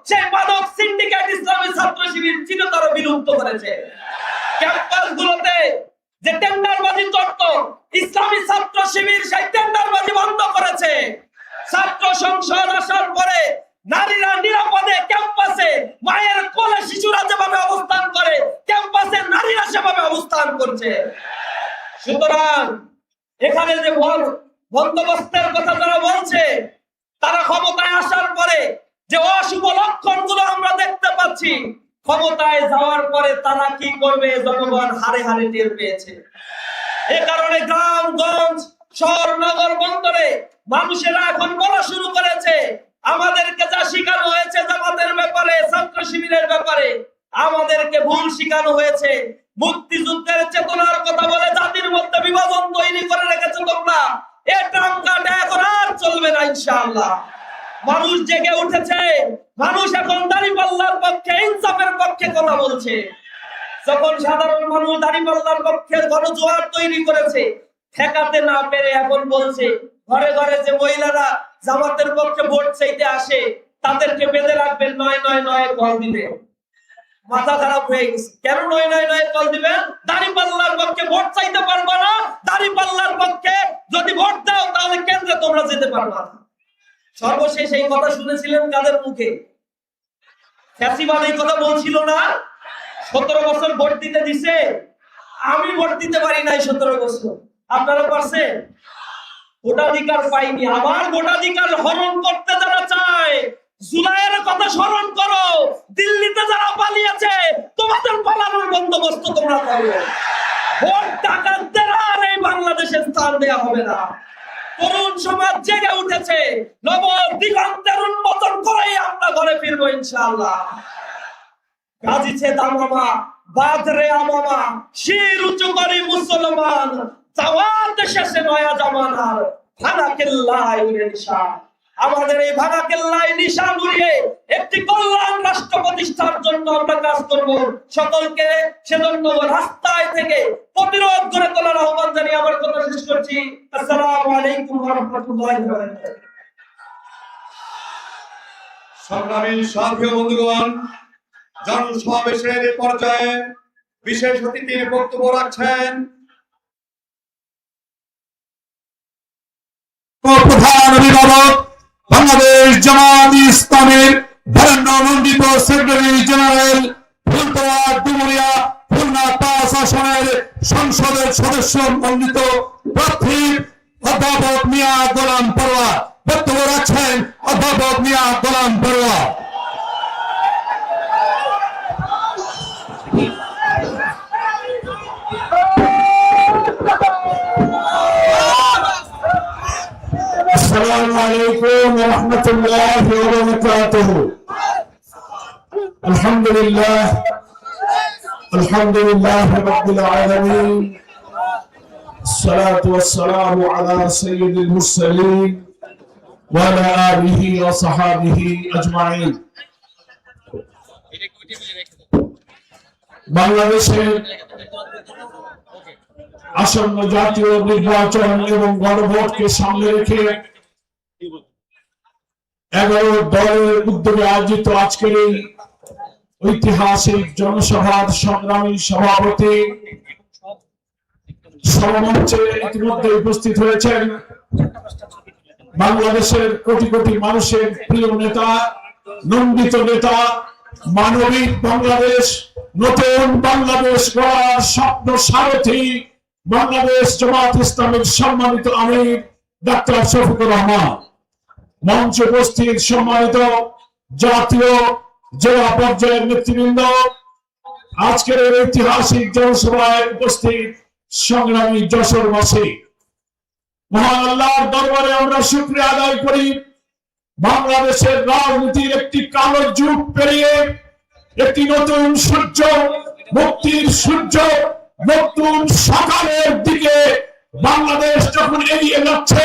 সেই মাদক সিন্ডিকেট ইসলামী ছাত্র শিবির চিরতর বিলুপ্ত করেছে। ক্যাম্পাসগুলোতে যে টেন্ডারবাজি চলত, ইসলামী ছাত্র শিবির সেই টেন্ডারবাজি বন্ধ করেছে। ছাত্র সংসদ আসার পরে নারীরা নিরাপদে ক্যাম্পাসে, মায়ের কোলে শিশুরা যেভাবে অবস্থান করে, ক্যাম্পাসে নারীরা সেভাবে অবস্থান করছে। সুতরাং এখানে যে বন্দোবস্তের কথা যারা বলছে, তারা ক্ষমতায় আসার পরে যে অশুভ লক্ষণ গুলো আমরা দেখতে পাচ্ছি, ক্ষমতায় যাওয়ার পরে তারা কি করবে জনগণ হারে হারে টের পেয়েছে। এ কারণে গ্রামগঞ্জ, শহর, নগর, বন্দরে মানুষেরা এখন বলা শুরু করেছে, আমাদেরকে যা শিখানো হয়েছে জামাতের ব্যাপারে, ছাত্র শিবিরের ব্যাপারে, আমাদেরকে ভুল শিখানো হয়েছে। মুক্তিযুদ্ধের চেতনার কথা বলে জাতির মধ্যে বিভাজন তৈরি করে রেখেছে তোমরা, এ ট্রাঙ্কাটা এখন আর চলবে না ইনশাআল্লাহ। মানুষ জেগে উঠেছে, মানুষ এখন দাঁড়িপাল্লার পক্ষে, ইনসাফের পক্ষে কথা বলছে। যখন সাধারণ মানুষ দাঁড়িপাল্লার পক্ষে গণজোয়ার তৈরি করেছে, ঠেকাতে না পেরে এখন বলছে ঘরে ঘরে যে মহিলারা জামাতের পক্ষে ভোট চাইতে আসে তাদেরকে বেঁধে রাখবেন, 999 কল দিবে। মাথা খারাপ হয়ে গেছে। কেন 999 কল দিবেন? দাঁড়িপাল্লার পক্ষে ভোট চাইতে পারবো না, দাঁড়িপাল্লার পক্ষে যদি ভোট দাও তাহলে কেন্দ্রে তোমরা যেতে পারবা না। সর্বশেষ এই কথা শুনেছিলেন কাদের মুখে? ফ্যাসিবাদ এই কথা বলছিল না? 17 বছর ভোট দিতে দিছে। আমি ভোট দিতে পারি নাই 17 বছর, আপনারা পারছেন? ভোটাধিকার পাইনি। আমার ভোটাধিকার হরণ করতে যারা চায়, জুলাইয়ের কথা স্মরণ করো। দিল্লিতে যারা পালিয়েছে, তোমাদের পালানোর বন্দোবস্ত তোমরা করো। ভোট ডাকাতদের আর এই বাংলাদেশে স্থান দেওয়া হবে না। তরুণ সমাজ জেগে উঠেছে, নব দিগন্তের উন্মোচন করেই আমরা ঘরে ফিরবো ইনশাআল্লাহ। গাজিছে দামামা, বাদরে আমামা, শির উঁচু করি মুসলমান, জাওয়াত শেষে নয়া জামানার ভাঙা কেল্লায় উড়ে নিশা। আমাদের এই ভাঙা কেল্লায় নিশা উড়িয়ে একটি কল্যাণ রাষ্ট্র প্রতিষ্ঠার জন্য আমরা কাজ করব। সকলকে সেজন্য রাস্তায় থেকে প্রতিরোধ করে তোলার আহ্বান জানিয়ে আমার কথা শেষ করছি। আসসালামু আলাইকুম ওয়া রাহমাতুল্লাহি ওয়া বারাকাতুহু। সংগ্রামী সাথী ও বন্ধুগণ, জনসমাবেশের পর্যায়ে বিশেষ অতিথির বক্তব্য রাখছেন প্রধান অভিভাবক বাংলাদেশ জামাত ইসলামের বরেণ্যমণ্ডিত সেক্রেটারি জেনারেল ফুলতলা ডুমুরিয়া খুলনা 5 আসনের সংসদের সদস্য মনোনীত প্রার্থী অধ্যাপক মিয়া গোলাম পরোয়া। বক্তব্য রাখছেন অধ্যাপক মিয়া গোলাম পরোয়া। السلام عليكم ورحمة الله وبركاته. الحمد لله رب العالمين، الصلاة والسلام على سيد المرسلين وعلى آله وصحابه أجمعين. বাংলাদেশের আসন্ন জাতীয় নির্বাচন এবং গণভোটকে সামনে রেখে 11 দলের উদ্যোগে আয়োজিত আজকের এই ঐতিহাসিক জনসভার সংগ্রামী সভাপতি সভামঞ্চে ইতিমধ্যে উপস্থিত হয়েছেন বাংলাদেশের কোটি কোটি মানুষের প্রিয় নেতা, নন্দিত নেতা, মানবিক বাংলাদেশ, নতুন বাংলাদেশ গড়ার স্বপ্ন সারথী বাংলাদেশ জামাত ইসলামের সম্মানিত আমির ডাক্তার শফিকুর রহমান। মঞ্চে উপস্থিত সম্মানিত জাতীয় জেলা পর্যায়ের নেতৃবৃন্দ, আজকের এই ঐতিহাসিক জনসভায় উপস্থিত সংগ্রামী যশোরবাসী, মহান আল্লাহর দরবারে আমরা শুকরিয়া আদায় করি। বাংলাদেশের রাজনীতির একটি কালো যুগ পেরিয়ে একটি নতুন সূর্য, মুক্তির সূর্য, নতুন সকালের দিকে বাংলাদেশ যখন এগিয়ে যাচ্ছে,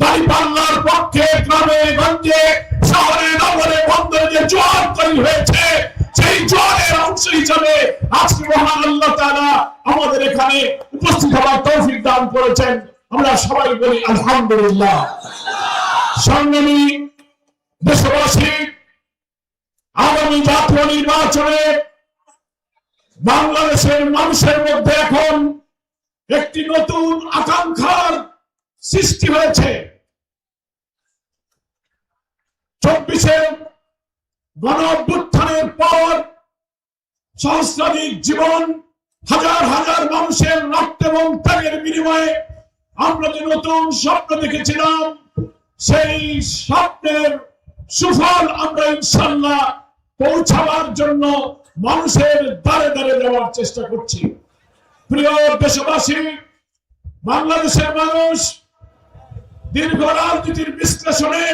দাঁড়িপাল্লার পক্ষে গ্রামে গঞ্জে শহরে নগরে বন্দরে যে জোয়ার তৈরি হয়েছে, সেই জোয়ারের অংশ হিসাবে আজকে মহান আল্লাহ তাআলা আমাদের এখানে উপস্থিত হওয়ার তৌফিক দান করেছেন। আমরা সবাই বলি আলহামদুলিল্লাহ। সংগ্রামী দেশবাসী, আগামী জাতীয় নির্বাচনে বাংলাদেশের মানুষের মধ্যে এখন একটি নতুন আকাঙ্ক্ষার সৃষ্টি হয়েছে। 24-এর গণ অভ্যুত্থানের পর সহস্রাধিক জীবন, হাজার হাজার মানুষের রক্ত এবং ত্যাগের বিনিময়ে আমরা যে নতুন স্বপ্ন দেখেছিলাম, সেই স্বপ্নের সুফল আমরা ইনশাআল্লাহ পৌঁছাবার জন্য মানুষের দ্বারে দ্বারে যাওয়ার চেষ্টা করছি। প্রিয় দেশবাসী, বাংলাদেশের মানুষ দীর্ঘ রাজনীতির বিশ্লেষণে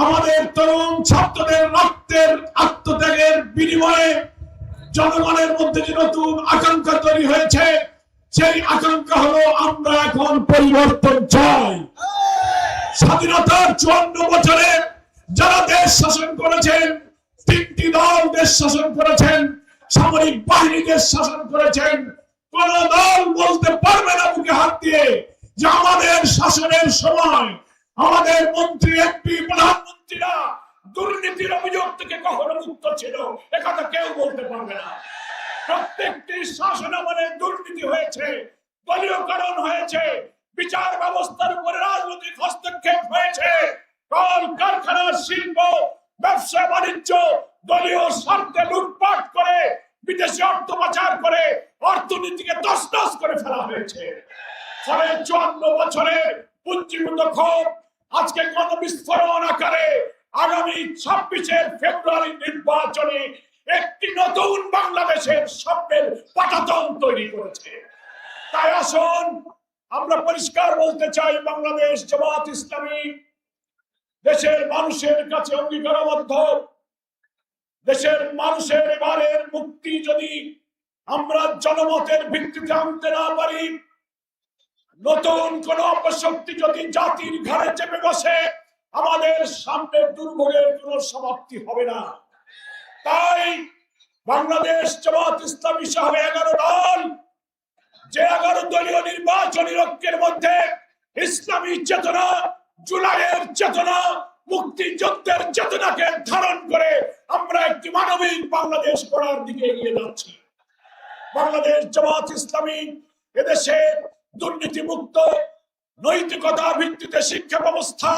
আমাদের তরুণ ছাত্রদের রক্তের আত্মত্যাগের বিনিময়ে জনগণের মধ্যে যে নতুন আকাঙ্ক্ষা তৈরি হয়েছে, সেই আকাঙ্ক্ষা হলো আমরা এখন পরিবর্তন চাই। স্বাধীনতার 54 বছরে যারা দেশ শাসন করেছেন, 3টি দল দেশ শাসন করেছেন, সামরিক বাহিনী দেশ শাসন করেছেন, কোন দল বলতে পারবে না বুকে হাত দিয়ে যে আমাদের শাসনের সময় আমাদের মন্ত্রী, এমপি, প্রধানমন্ত্রীরা দুর্নীতির অভিযোগ থেকে কখনো মুক্ত ছিল। একথা কেউ বলতে পারবে না। প্রত্যেকটি শাসন আমলে দুর্নীতি হয়েছে, দলীয়করণ হয়েছে, বিচার ব্যবস্থার উপরে রাজনৈতিক হস্তক্ষেপ হয়েছে, কল কারখানা, শিল্প, ব্যবসা বাণিজ্য দলীয় স্বার্থে লুটপাট করে, বিদেশি অর্থ পাচার করে অর্থনীতিকে তছনছ করে ফেলা হয়েছে। ফলে 54 বছরের পুঞ্জীভূত ক্ষোভ আজকে গণবিস্ফোরণ আকারে আগামী 26 ফেব্রুয়ারি নির্বাচনে একটি নতুন বাংলাদেশের স্বপ্নের পাটাতন তৈরি করেছে। তাই আসুন আমরা পরিষ্কার বলতে চাই, বাংলাদেশ জামাত ইসলামী দেশের মানুষের কাছে অঙ্গীকারবদ্ধ। দেশের মানুষের এবারের মুক্তি যদি আমরা জনমতের ভিত্তিতে আনতে না পারি, নতুন কোন অপশক্তি যদি জাতির ঘাড়ে চেপে বসে, আমাদের সামনে দুর্ভোগের কোন সমাপ্তি হবে না। তাই বাংলাদেশ জামাত ইসলামী সহ 11 দল, যে 11 দলীয় নির্বাচনী ঐক্যের মধ্যে ইসলামী চেতনা, জুলাইয়ের চেতনা, মুক্তিযুদ্ধের চেতনাকে ধারণ করে আমরা একটি মানবিক বাংলাদেশ গড়ার দিকে এগিয়ে যাচ্ছি। বাংলাদেশ জামাত ইসলামী এদেশে দুর্নীতি মুক্ত, নৈতিকতা ভিত্তিতে শিক্ষা ব্যবস্থা,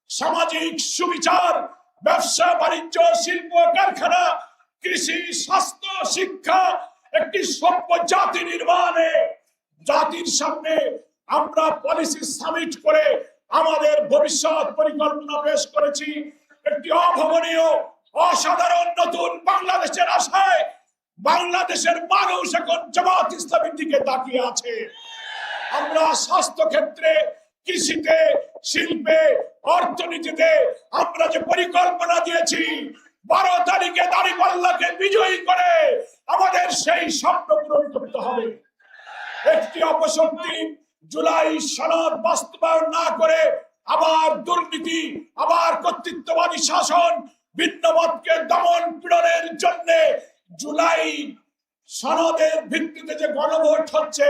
সামাজিক সুবিচার, ব্যবসা বাণিজ্য, শিল্প কারখানা, কৃষি, স্বাস্থ্য, শিক্ষা, একটি সভ্য জাতি নির্মাণে জাতির সামনে আমরা পলিসি সামিট করে আমাদের ভবিষ্যৎ পরিকল্পনা পেশ করেছি। একটি অভাবনীয়, অসাধারণ নতুন বাংলাদেশের আশায় বাংলাদেশের মানুষ এখন জামাত ইসলামীর দিকে তাকিয়ে আছে। আমরা স্বাস্থ্য ক্ষেত্রে, কৃষিতে, শিল্পে, অর্থনীতিতে আমরা যে পরিকল্পনা দিয়েছি, 12 তারিখে দাঁড়িপাল্লাকে বিজয়ী করে আমাদের সেই স্বপ্ন পূরণ করতে হবে। একটি অপশক্তি জুলাই সনদ বাস্তবায়ন না করে আবার দুর্নীতি, আবার কর্তৃত্ববাদী শাসন, ভিন্নমতকে দমন পীড়নের জন্য জুলাই সনদের ভিত্তিতে যে গণভোট হচ্ছে,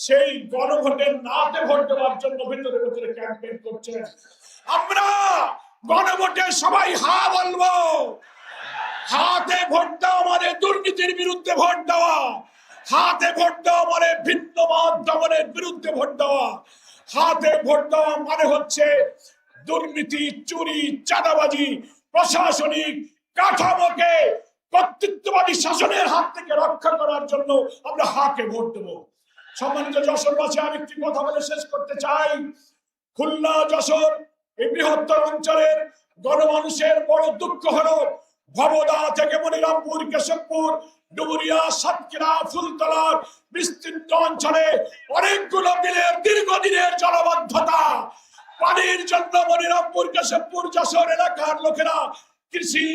সেই গণভোটের নাতে ভোট দেওয়ার জন্য ভিতরে ভিতরে ক্যাম্পেইন করছে। আমরা গণভোটে সবাই হা বলবো। হাতে ভোট দেওয়া মানে দুর্নীতির বিরুদ্ধে ভোট দেওয়া, হাতে ভোট দেওয়া মানে ভিন্ন মত দমনের বিরুদ্ধে ভোট দেওয়া, হাতে ভোট দেওয়া মানে হচ্ছে দুর্নীতি, চুরি, চাঁদাবাজি, প্রশাসনিক কাঠামোকে কর্তৃত্ববাদী শাসনের হাত থেকে রক্ষা করার জন্য আমরা হাকে ভোট দেবো। সম্মানিত যশোরবাসী, আমি একটি কথা বলে শেষ করতে চাই। খুলনা, যশোর এই বৃহত্তর অঞ্চলের গণমানুষের বড় দুঃখ হলো ভবদা থেকে মনিরামপুর, কেশবপুর, ডুবুরিয়া, সাতক্ষীরা, ফুলতলার বিস্তীর্ণ অঞ্চলে অনেকগুলো বিলের দীর্ঘদিনের জলাবদ্ধতা। পানির জন্য মনিরামপুর, কেশবপুর, যশোর এলাকার লোকেরা কৃষি,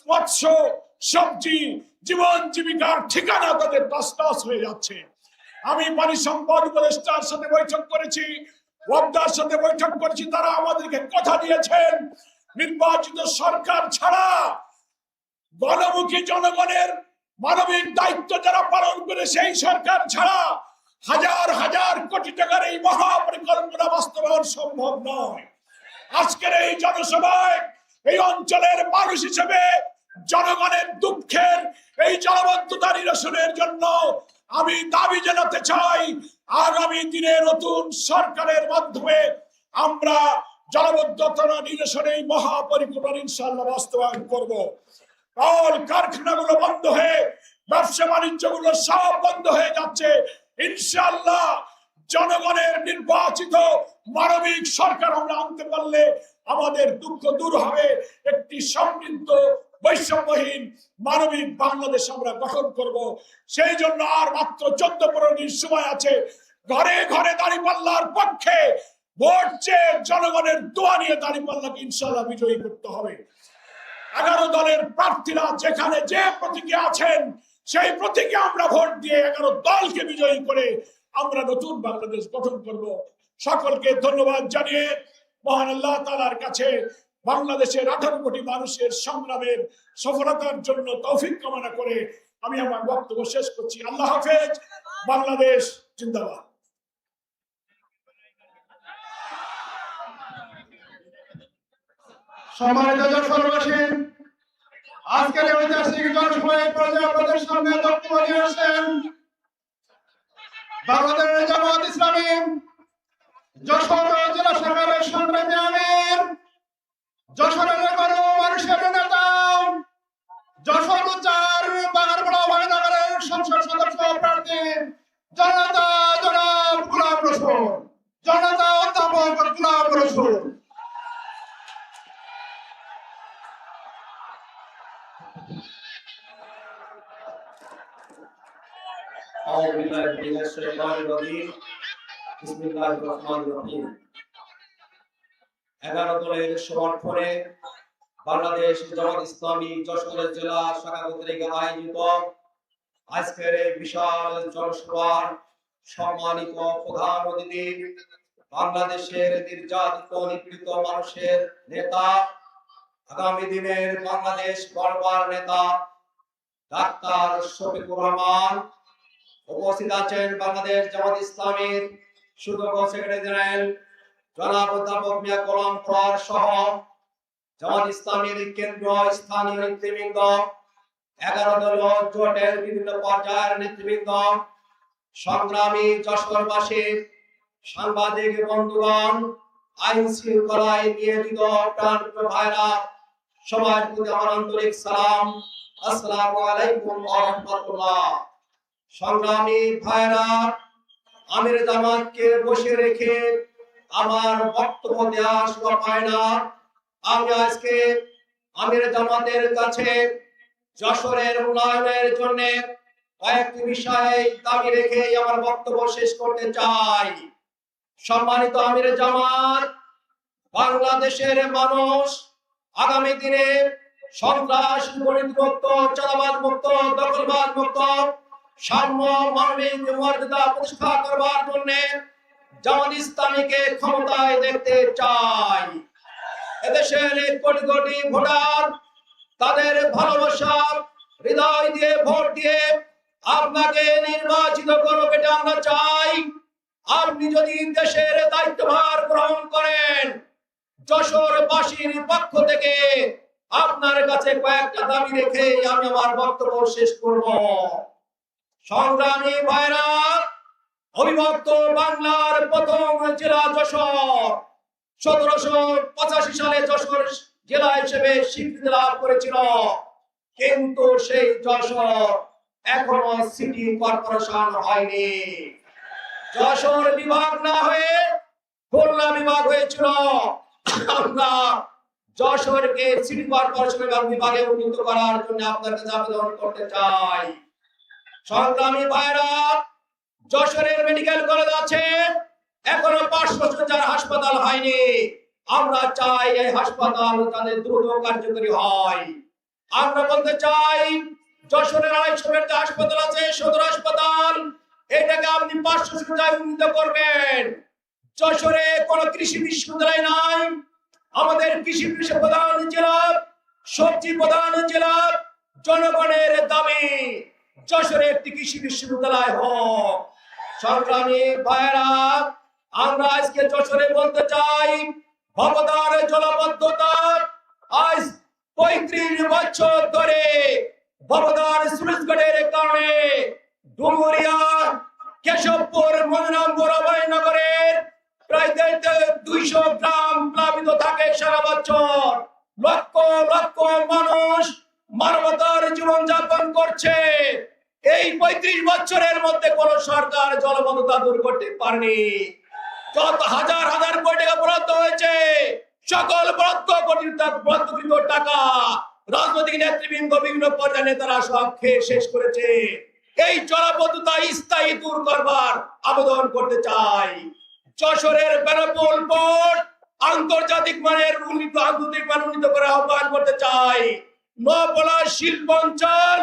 মৎস্য, সবজি, জীবন জীবিকার ঠিকানা তাদের তছনছ হয়ে যাচ্ছে। আমি পানি সম্পদ উপদেষ্টার সাথে বৈঠক করেছি, ওয়াবদার সাথে বৈঠক করেছি। তারা আমাদেরকে কথা দিয়েছেন, নির্বাচিত সরকার ছাড়া গণমুখী জনগণের মানবিক দায়িত্ব যারা পালন করে সেই সরকার ছাড়া হাজার হাজার কোটি টাকার এই মহাপরিকল্পনা বাস্তবায়ন সম্ভব নয়। আজকের এই জনসভায় এই অঞ্চলের মানুষ হিসেবে জনগণের দুঃখের এই জলাবদ্ধতা নিরসনের জন্য আমি দাবি জানাতে চাই, আগামী দিনে নতুন সরকারের মাধ্যমে আমরা জলাবদ্ধতা নিরসনে এই মহাপরিকল্পনা ইনশাআল্লাহ বাস্তবায়ন করব। কল কারখানাগুলো বন্ধ হয়ে ব্যবসা বাণিজ্যগুলো সব বন্ধ হয়ে যাচ্ছে। ইনশাআল্লাহ জনগণের নির্বাচিত মানবিক সরকার আমরা আনতে পারলে আমাদের দুঃখ দূর হবে। একটি সমৃদ্ধ বৈষম্যহীন মানবিক বাংলাদেশ আমরা গঠন করব। সেই জন্য আর মাত্র 14-15 দিন সময় আছে। ঘরে ঘরে দাঁড়িপাল্লার পক্ষে ভোট চেয়ে জনগণের দোয়া নিয়ে দাঁড়িপাল্লাকে ইনশাআল্লাহ বিজয়ী করতে হবে। 11 দলের প্রার্থীরা যেখানে যে প্রতীকে আছেন সেই প্রতীকে আমরা ভোট দিয়ে 11 দলকে বিজয়ী করে আমরা নতুন বাংলাদেশ গঠন করব। সকলকে ধন্যবাদ জানিয়ে মহান আল্লাহ তাআলার কাছে বাংলাদেশের 18 কোটি মানুষের সংগ্রামের সফলতার জন্য তৌফিক কামনা করে আমি আমার বক্তব্য শেষ করছি। আল্লাহ হাফেজ। বাংলাদেশ জিন্দাবাদ। সম্মানিত জনসভাবাসী, আজকের ঐতিহাসিক জনসভায় পর্যায়ে আপনাদের সামনে বক্তব্য নিয়ে আসেন বাংলাদেশ জামাত ইসলামী যশোর জেলা শাখার সংগ্রামী আমির, যশোরের মানুষের নেতা, যশোর 4 বাগারপাড়া মহানগরের সংসদ সদস্য প্রার্থী জনতা জনাব গোলাম রসুল, জনতা অধ্যাপক গোলাম রসুল। أعوذ بالله من الشيطان الرجيم بسم الله الرحمن الرحيم 11 দলের সমর্থনে বাংলাদেশ জামাত ইসলামী যশোর জেলা শাখা কর্তৃক আয়োজিত আজকের এই বিশাল জনসভার সম্মানিত প্রধান অতিথি, বাংলাদেশের নির্যাতিত নিপীড়িত মানুষের নেতা, আগামী দিনের বাংলাদেশ গড়বার নেতা ডাক্তার শফিকুর রহমান, উপস্থিত আছেন বাংলাদেশ জামাত ইসলামীর সুযোগ্য সেক্রেটারি জেনারেল জনাব অধ্যাপক মিয়া গোলাম ফরহাদ সহ জামাত ইসলামীর কেন্দ্রীয় স্থানীয় নেতৃবৃন্দ, 11 দলীয় জোটের বিভিন্ন পর্যায়ের নেতৃবৃন্দ, সংগ্রামী যশোরবাসী, সাংবাদিক বন্ধুগণ, আইন শৃঙ্খলায় নিয়োজিত প্রাণপ্রিয় ভাইরা, সবার প্রতি আমার আন্তরিক সালাম। আসসালামু আলাইকুম ওয়া রাহমাতুল্লাহ। সংগ্রামী ভাইরা, আমির জামাতকে বসে রেখে আমার বক্তব্য দেওয়া শোভা পায় না। আমি আজকে আমির জামাতের কাছে যশোরের উন্নয়নের জন্য কয়েকটি বিষয়ে দাবি রেখে আমার বক্তব্য শেষ করতে চাই। সম্মানিত আমির জামাত, বাংলাদেশের মানুষ আগামী দিনে সন্ত্রাস মুক্ত, চাঁদাবাজ মুক্ত, দখলবাজ মুক্ত, সাম্য মানবিক মর্যাদা প্রতিষ্ঠা করবার জন্য জামাত ইসলামীকে ক্ষমতায় দেখতে চাই। এদেশের কোটি কোটি ভোটার তাদের ভালোবাসা হৃদয় দিয়ে ভোট দিয়ে আপনাকে নির্বাচিত করুক, এটা আমরা চাই। আপনি যদি দেশের দায়িত্বভার গ্রহণ করেন, যশোরবাসীর পক্ষ থেকে আপনার কাছে কয়েকটা দাবি রেখে আমি আমার বক্তব্য শেষ করব। সংগ্রামী ভাইরা, অবিভক্ত বাংলার প্রথম জেলা যশোর 1785 সালে যশোর জেলা হিসেবে স্বীকৃতি লাভ করেছিল, কিন্তু সেই যশোর এখনো সিটি কর্পোরেশন হয়নি। যশোর বিভাগ না হয়ে খুলনা বিভাগ হয়েছিল। আমরা যশোরকে সিটি কর্পোরেশন বিভাগে উন্নীত করার জন্য আপনার কাছে আবেদন করতে চাই। সংগ্রামী ভাইরা, যশোরের মেডিকেল কলেজ আছে, এখনো 500 হাসপাতাল হয়নি। আমরা চাই এই হাসপাতাল তাদের দ্রুত কার্যকরী হয়। আমরা বলতে চাই, যশোরের 250 বেডের হাসপাতাল আছে, সদর হাসপাতাল, এটাকে আপনি 500 উন্নীত করবেন। যশোরে কোনো কৃষি বিশ্ববিদ্যালয় নাই, আমাদের কৃষি প্রধান জেলা, সবজি প্রধান জেলা, জনগণের দাবি যশোরে একটি কৃষি বিশ্ববিদ্যালয় হোক। সংগ্রামী ভাইরা, আমরা আজকে যশোরে বলতে চাই, ভবদার জলাবদ্ধতা আজ 35 বছর ধরে ভবদার সুরজগড়ের কারণে ডুমুরিয়া কেশবপুর মনোরামপুর অভয়নগরের প্রায় 200 গ্রাম প্লাবিত থাকে সারা বছর। লক্ষ লক্ষ মানুষ মানবতার জীবন যাপন করছে। এই 35 বছরের মধ্যে কোন সরকার জলবদ্ধতা দূর করতে পারেনি। যত হাজার হাজার কোটি টাকা বরাদ্দ হয়েছে, সকল বরাদ্দকৃত টাকা রাজনৈতিক নেতৃবৃন্দ বিভিন্ন পর্যায়ের নেতারা সব খেয়ে শেষ করেছে। এই জলাবদ্ধতা স্থায়ী দূর করবার আবেদন করতে চাই। যশোরের বেনাপোল পোর্ট আন্তর্জাতিক মানের উন্নীত করে আহ্বান করতে চাই। নবলা শিল্পাঞ্চল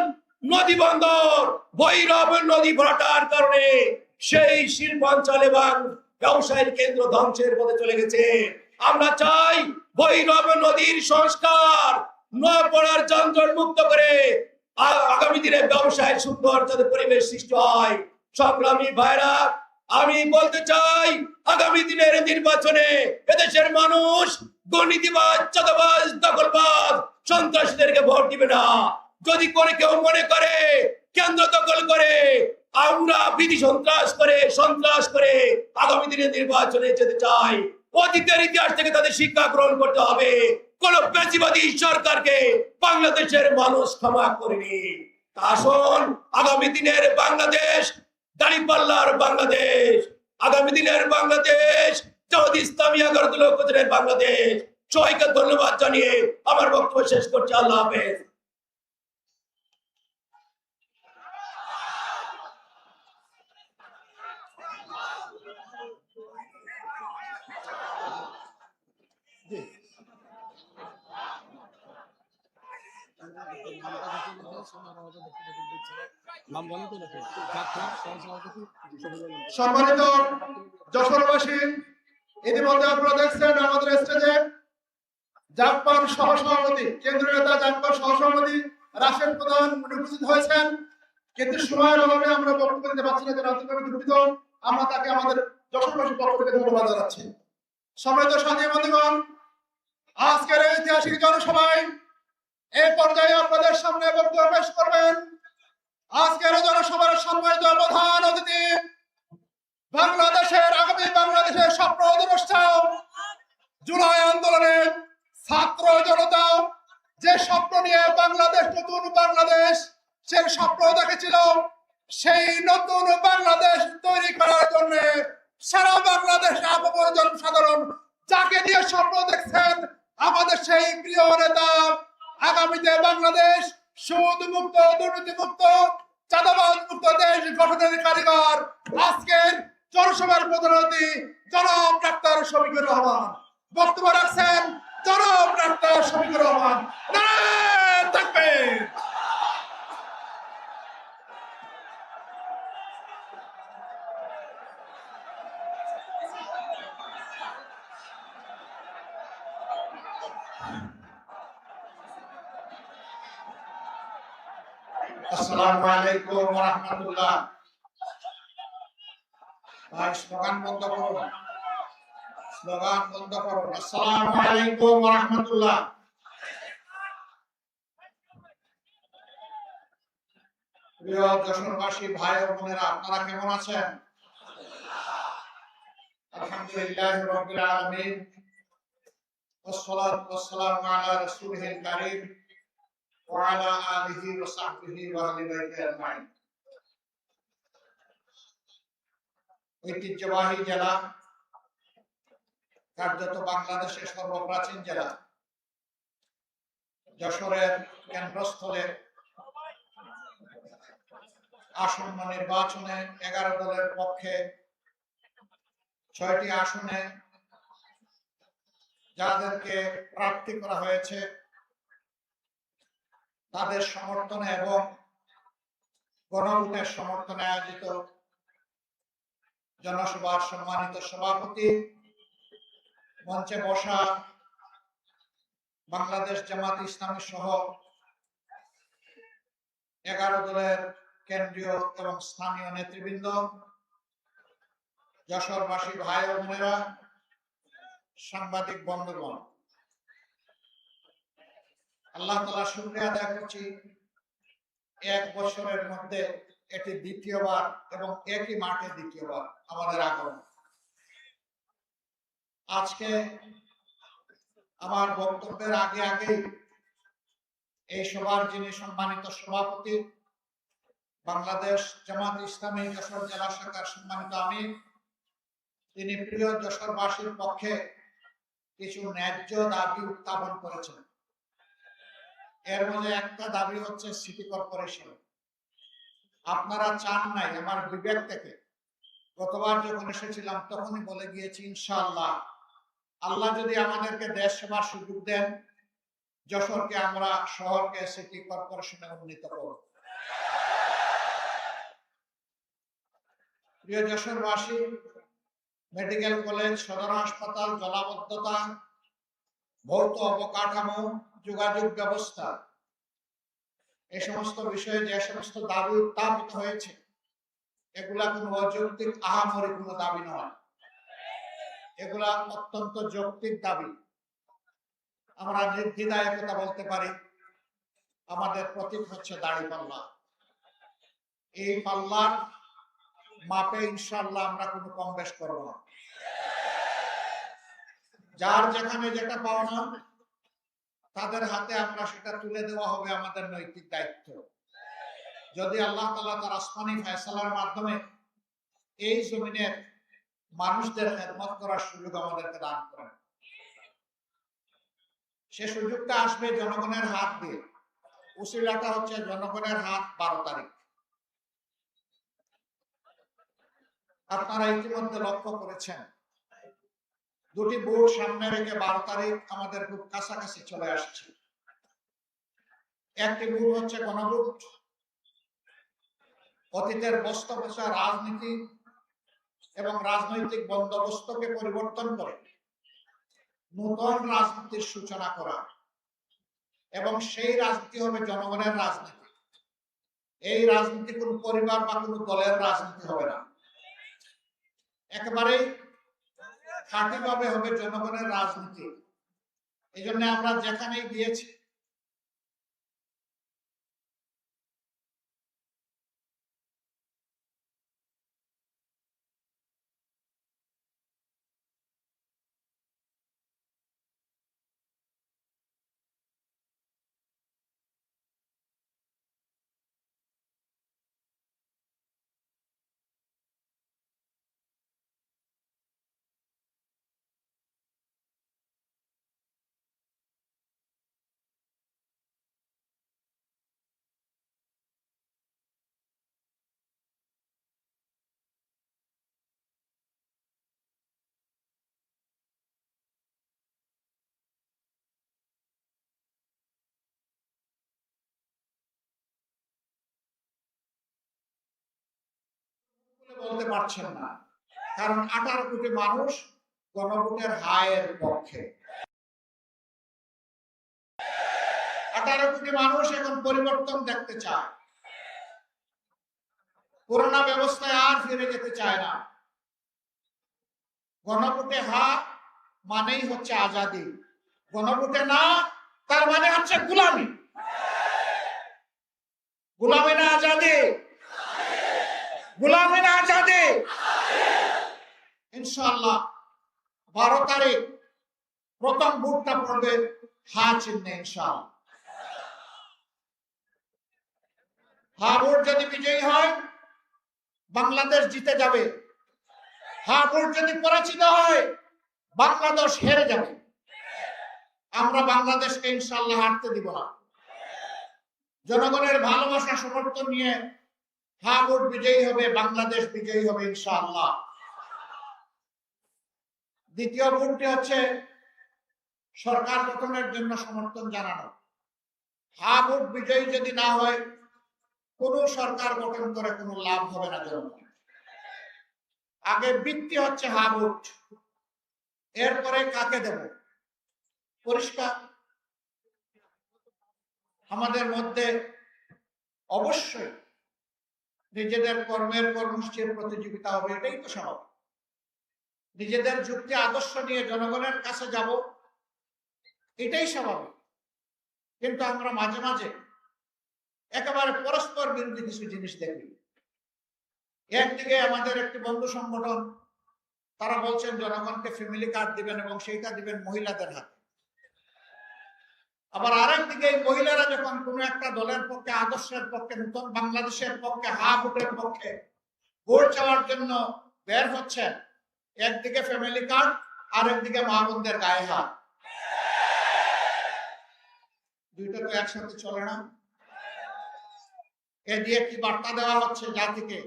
নদী বন্দর ভৈরব নদী ভরাটার কারণে সেই শিল্পাঞ্চল এবং ব্যবসায়িক কেন্দ্র ধ্বংসের পথে চলে গেছে। আমরা চাই ভৈরব নদীর সংস্কার, নবলার যানজট মুক্ত করে আগামী দিনে ব্যবসায়ের সুন্দর যাতে পরিবেশ সৃষ্টি হয়। সংগ্রামী ভাইরা, আমি বলতে চাই আগামী দিনের নির্বাচনে এদেশের মানুষ দুর্নীতিবাজ, চাঁদাবাজ, দখলবাজ, সন্ত্রাসীদেরকে ভোট দিবে না। যদি কেউ মনে করে কেন্দ্র দখল করে আমরা বিধি সন্ত্রাস করে আগামী দিনে নির্বাচনে যেতে চাই, অতীতের ইতিহাস থেকে তাদের শিক্ষা গ্রহণ করতে হবে। কোন পেশিবাদী সরকারকে বাংলাদেশের মানুষ ক্ষমা করেনি। আসুন আগামী দিনের বাংলাদেশ দাঁড়িপাল্লার বাংলাদেশ, আগামী দিনের বাংলাদেশ জামাত ইসলামী আগরতলা উপজেলার বাংলাদেশ। সবাইকে ধন্যবাদ জানিয়ে আমার বক্তব্য শেষ করছি। আল্লাহ হাফেজ। সম্মানিত যশোরবাসী, ইতিমধ্যে আপনারা দেখছেন আমাদের স্টেজে জাপান সহসভাপতি, কেন্দ্রীয় নেতা জাপান সহসভাপতি রাশেদ প্রধান উপস্থিত হয়েছেন, কিন্তু সময়ের অভাবে আমরা বক্তব্য দিতে পারছি না। যারা আন্তরিকভাবে দুঃখিত, আমরা তাকে আমাদের যশোরবাসীর পক্ষ থেকে ধন্যবাদ জানাচ্ছি। সম্মানিত সাথী বন্ধুগণ, আজকের এই ঐতিহাসিক জনসভায় এই পর্যায়ে আপনাদের সামনে বক্তব্য পেশ করবেন আজকের জনসভার সম্মানিত প্রধান অতিথি, আগামী বাংলাদেশের স্বপ্নদ্রষ্টা, জুলাই আন্দোলনে ছাত্র জনতা যে স্বপ্ন নিয়ে বাংলাদেশ, নতুন বাংলাদেশ সে স্বপ্ন দেখেছিল, সেই নতুন বাংলাদেশ তৈরি করার জন্য সারা বাংলাদেশ জনসাধারণ যাকে নিয়ে স্বপ্ন দেখছেন, আমাদের সেই প্রিয় নেতা, আগামীতে বাংলাদেশ সুদ মুক্ত, দুর্নীতি মুক্ত, চাঁদাবাজ মুক্ত দেশ গঠনের কারিগর, আজকের জনসভার প্রধান অতিথি জনাব ডাক্তার শফিকুর রহমান বক্তব্য রাখছেন। জনাব ডাক্তার শফিকুর রহমান, নারায়ে তাকবীর। আসসালামু আলাইকুম ওয়া রাহমাতুল্লাহ। ভাই স্লোগান বন্ধ করুন, স্লোগান বন্ধ করুন। আসসালামু আলাইকুম ওয়া রাহমাতুল্লাহ। প্রিয় যশোরবাসী ভাই ও বোনেরা, আপনারা কেমন আছেন? আলহামদুলিল্লাহি রাব্বিল আলামিন, ওয়াসসালাতু ওয়াসসালামু আলা রাসূলিল কারীম ওয়া আলা আলিহি ওয়া সাহবিহি ওয়া আহলি বাইতি আজমাইন। ঐতিহ্যবাহী জেলা, কার্যত বাংলাদেশের সর্বপ্রাচীন জেলা যশোরের কেন্দ্রস্থলে আসন্ন নির্বাচনে 11 দলের পক্ষে 6টি আসনে যাদেরকে প্রার্থী করা হয়েছে তাদের সমর্থনে এবং গণভোটের সমর্থনে আয়োজিত জনসভার সম্মানিত সভাপতি, মঞ্চে বসা বাংলাদেশ জামাত ইসলামী সহ 11 দলের কেন্দ্রীয় এবং স্থানীয় নেতৃবৃন্দ, যশোরবাসী ভাই ও বোনেরা, সাংবাদিক বন্ধুগণ, আল্লাহ তাআলা শুকরিয়া আদায় করছি, 1 বছরের মধ্যে এটি দ্বিতীয়বার এবং একই মাঠে দ্বিতীয়বার আমাদের আগমন। আজকে আমার বক্তব্যের আগে এই সভার যিনি সম্মানিত সভাপতি, বাংলাদেশ জামাত ইসলামী যশোর জেলা শাখার সম্মানিত আমির, তিনি প্রিয় যশোরবাসীর পক্ষে কিছু ন্যায্য দাবি উত্থাপন করেছেন। এর মধ্যে একটা দাবি হচ্ছে সিটি কর্পোরেশন। আপনারা চান নাই, আমার বিবেক থেকে গতবার যখন এসেছিলাম তখনই বলে গিয়েছি, ইনশাআল্লাহ আল্লাহ যদি আমাদেরকে দেশ সেবার সুযোগ দেন, যশোরকে আমরা শহরকে সিটি কর্পোরেশনে উন্নীত করব। প্রিয় যশোরবাসী, মেডিকেল কলেজ, সদর হাসপাতাল, জলাবদ্ধতা, ভৌত অবকাঠামো, যোগাযোগ ব্যবস্থা, এই সমস্ত বিষয়ে যে সমস্ত দাবি উত্থাপিত হয়েছে, এগুলা কোনো অযৌক্তিক আহামরি কোনো দাবি নয়, এগুলা অত্যন্ত যৌক্তিক দাবি। আমরা নির্দ্বিধায় কথা বলতে পারি, আমাদের প্রতীক হচ্ছে দাঁড়িপাল্লা। এই পাল্লার মাপে ইনশাআল্লাহ আমরা কোনো কম বেশ করব না। যার যেখানে যেটা পাওনা তাদের হাতে আমরা সেটা তুলে দেওয়া হবে আমাদের নৈতিক দায়িত্ব। যদি আল্লাহ তাআলা তার আসমানি ফয়সালার মাধ্যমে এই জমিনের মানুষদের খেদমত করার সুযোগ আমাদেরকে দান করেন, সে সুযোগটা আসবে জনগণের হাত দিয়ে। উসিলাটা হচ্ছে জনগণের হাত 12 তারিখ। আপনারা ইতিমধ্যে লক্ষ্য করেছেন, দুটি ভোট সামনে রেখে 12 তারিখ আমাদের খুব কাছাকাছি চলে আসছে। একটি ভোট হচ্ছে গণভোট, অতীতের বস্তবসা রাজনীতি এবং রাজনৈতিক বন্দোবস্তকে পরিবর্তন করে নতুন রাজনীতির সূচনা করা, এবং সেই রাজনীতি হবে জনগণের রাজনীতি। এই রাজনীতি কোন পরিবার বা কোন দলের রাজনীতি হবে না, একেবারেই খাঁটিভাবে হবে জনগণের রাজনীতি। এই জন্য আমরা যেখানেই গিয়েছি বলতে পারছেন না, কারণ 18 কোটি মানুষ গণভোটের হায়ের পক্ষে। 18 কোটি মানুষ এখন পরিবর্তন দেখতে চায়, পুরোনো ব্যবস্থায় আর ফিরে যেতে চায় না। গণভোটে হা মানেই হচ্ছে আজাদি, গণভোটে না তার মানে হচ্ছে গোলামি। গোলামি না আজাদি, গোলামি না আজাদি। ইনশাআল্লাহ 12 তারিখ প্রথম ভোটটা পড়বে হা চিহ্নে। ইনশাআল্লাহ হা ভোট যদি বিজয়ী হয় বাংলাদেশ জিতে যাবে, হা ভোট যদি পরাজিত হয় বাংলাদেশ হেরে যাবে। আমরা বাংলাদেশকে ইনশাআল্লাহ হারতে দিব না। জনগণের ভালোবাসা সমর্থন নিয়ে হা ভোট বিজয়ী হবে, বাংলাদেশ বিজয়ী হবে ইনশাআল্লাহ। দ্বিতীয় ভোটটি হচ্ছে সরকার গঠনের জন্য সমর্থন জানানো। হা ভোট বিজয়ী যদি না হয় কোন সরকার গঠন করে কোনো লাভ হবে না জনগণ। আগে ভিত্তি হচ্ছে হা ভোট, এরপরে কাকে দেব পরিষ্কার। আমাদের মধ্যে অবশ্যই নিজেদের কর্মের কর্মসূচির প্রতিযোগিতা হবে, এটাই তো স্বাভাবিক। নিজেদের যুক্তি আদর্শ নিয়ে জনগণের কাছে যাব, এটাই স্বাভাবিক। কিন্তু আমরা মাঝে মাঝে একেবারে পরস্পর বিরোধী কিছু জিনিস দেখি। একদিকে আমাদের একটি বন্ধু সংগঠন, তারা বলছেন জনগণকে ফ্যামিলি কার্ড দিবেন এবং সেইটা দিবেন মহিলাদের হাতে। আবার আরেকদিকে এই মহিলারা যখন কোনো একটা দলের পক্ষে, আদর্শের পক্ষে, নতুন বাংলাদেশের পক্ষে, হা ভোটের পক্ষে ভোট চাওয়ার জন্য বের হচ্ছেন, একদিকে ফ্যামিলি কার্ড আর একদিকে মা বোনদের গায়ে হাত। দুইটা তো একসাথে চলে না। এ দিয়ে কি বার্তা দেওয়া হচ্ছে জাতিকে?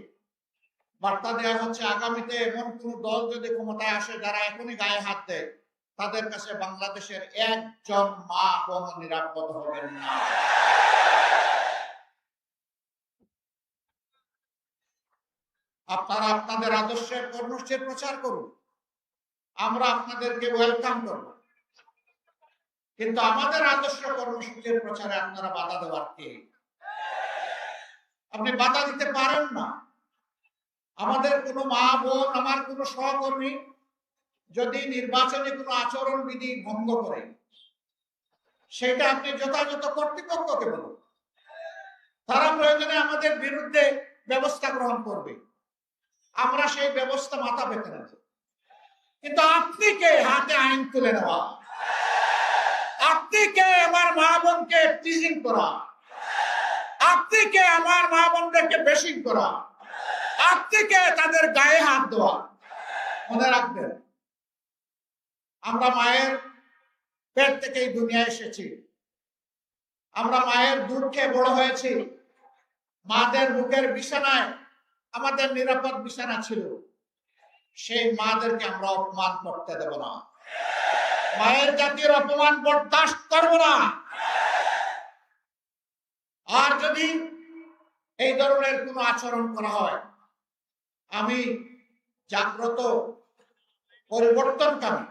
বার্তা দেওয়া হচ্ছে আগামীতে এমন কোন দল যদি ক্ষমতায় আসে যারা এখনই গায়ে হাত দেয়, তাদের কাছে বাংলাদেশের একজন মা বোন নিরাপদ হবেন না। আপনারা আপনাদের আদর্শের কর্মসূচির প্রচার করুন, আমরা আপনাদেরকে ওয়েলকাম করব, কিন্তু আমাদের আদর্শ কর্মসূচির প্রচারে আপনারা বাধা দেওয়ার কে? আপনি বাধা দিতে পারেন না। আমাদের কোনো মা বোন, আমার কোনো সহকর্মী যদি নির্বাচনে কোনো আচরণ বিধি ভঙ্গ করে, সেটা আপনি যথাযথ কর্তৃপক্ষকে বলুন, তারা প্রয়োজনে আমাদের বিরুদ্ধে ব্যবস্থা গ্রহণ করবে, আমরা সেই ব্যবস্থা মাথা পেতে নেব। কিন্তু আপনি কে হাতে আইন তুলে নেওয়া? আপনি কে আমার মা বোনকে টিজিং করা? আপনি কে আমার মা বোনদেরকে বেশিং করা? আপনি কে তাদের গায়ে হাত দেওয়া? মনে রাখবেন, আমরা মায়ের পেট থেকে এই দুনিয়ায় এসেছি, আমরা মায়ের দুধ খেয়ে বড় হয়েছি, মাদের বুকের বিছানায় আমাদের নিরাপদ বিছানা ছিল। সেই মাদেরকে আমরা অপমান করতে দেব না। মায়ের জাতির অপমান বরদাস্ত করব না। আর যদি এই ধরনের কোন আচরণ করা হয়, আমি জাগ্রত পরিবর্তনকামী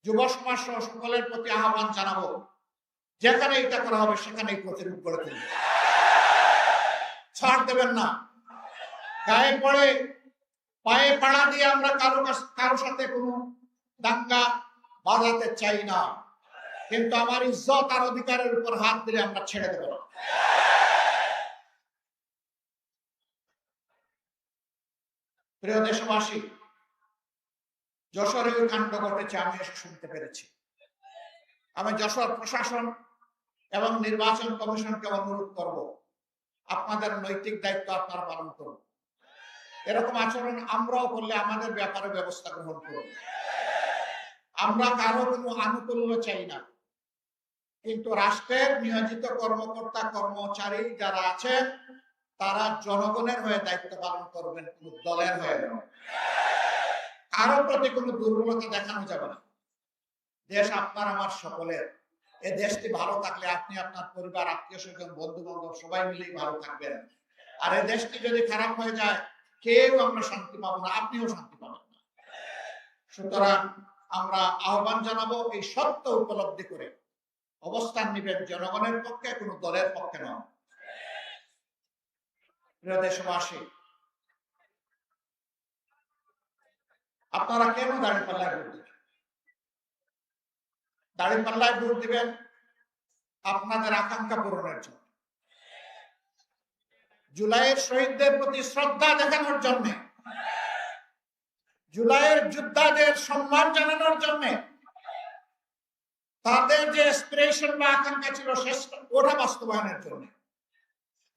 যুব সমাজ সহ সকলের প্রতি আহ্বান জানাবো, যেখানে এটা করা হবে সেখানেই প্রতিরোধ করে তুলবে। ছাড় দেবেন না। গায়ে পড়ে পায়ে পাড়া দিয়ে আমরা কারো সাথে কোনো দাঙ্গা বাঁধাতে চাই না, কিন্তু আমার ইজ্জত আর অধিকারের উপর হাত দিলে আমরা ছেড়ে দেব না। প্রিয় দেশবাসী, যশোরে ওই কাণ্ড ঘটেছে, আমি এসে শুনতে পেরেছি। আমি যশোর প্রশাসন এবং নির্বাচন কমিশনকে অনুরোধ করব, আপনাদের নৈতিক দায়িত্ব আপনারা পালন করুন। এরকম আচরণ আমরাও করলে আমাদের ব্যাপারে ব্যবস্থা গ্রহণ করুন। আমরা কারো কোনো আনুকূল্য চাই না, কিন্তু রাষ্ট্রের নিয়োজিত কর্মকর্তা কর্মচারী যারা আছেন, তারা জনগণের হয়ে দায়িত্ব পালন করবেন, কোন দলের হয়ে নয়। কারো প্রতি কোনো দুর্বলতা দেখানো যাবে না। দেশ আপনার আমার সকলের। এ দেশটি ভালো থাকলে আপনি, আপনার পরিবার, আত্মীয় স্বজন, বন্ধু বান্ধব সবাই মিলেই ভালো থাকবেন। আর এই দেশটি যদি খারাপ হয়ে যায়, কেউ আমরা শান্তি পাবো না, আপনিও শান্তি পাবেন না। সুতরাং আমরা আহ্বান জানাবো, এই সত্য উপলব্ধি করে অবস্থান নিবেন জনগণের পক্ষে, কোনো দলের পক্ষে নয়। প্রিয় দেশবাসী, আপনারা কেন দাঁড়িপাল্লায় ভোট দিবেন? দাঁড়িপাল্লায় ভোট দিবেন আপনাদের আকাঙ্ক্ষা পূরণের জন্য, জুলাইয়ের শহীদদের প্রতি শ্রদ্ধা দেখানোর জন্য, জুলাইয়ের যোদ্ধাদের সম্মান জানানোর জন্য, তাদের যে অ্যাসপিরেশন বা আকাঙ্ক্ষা ছিল ওটা বাস্তবায়নের জন্য,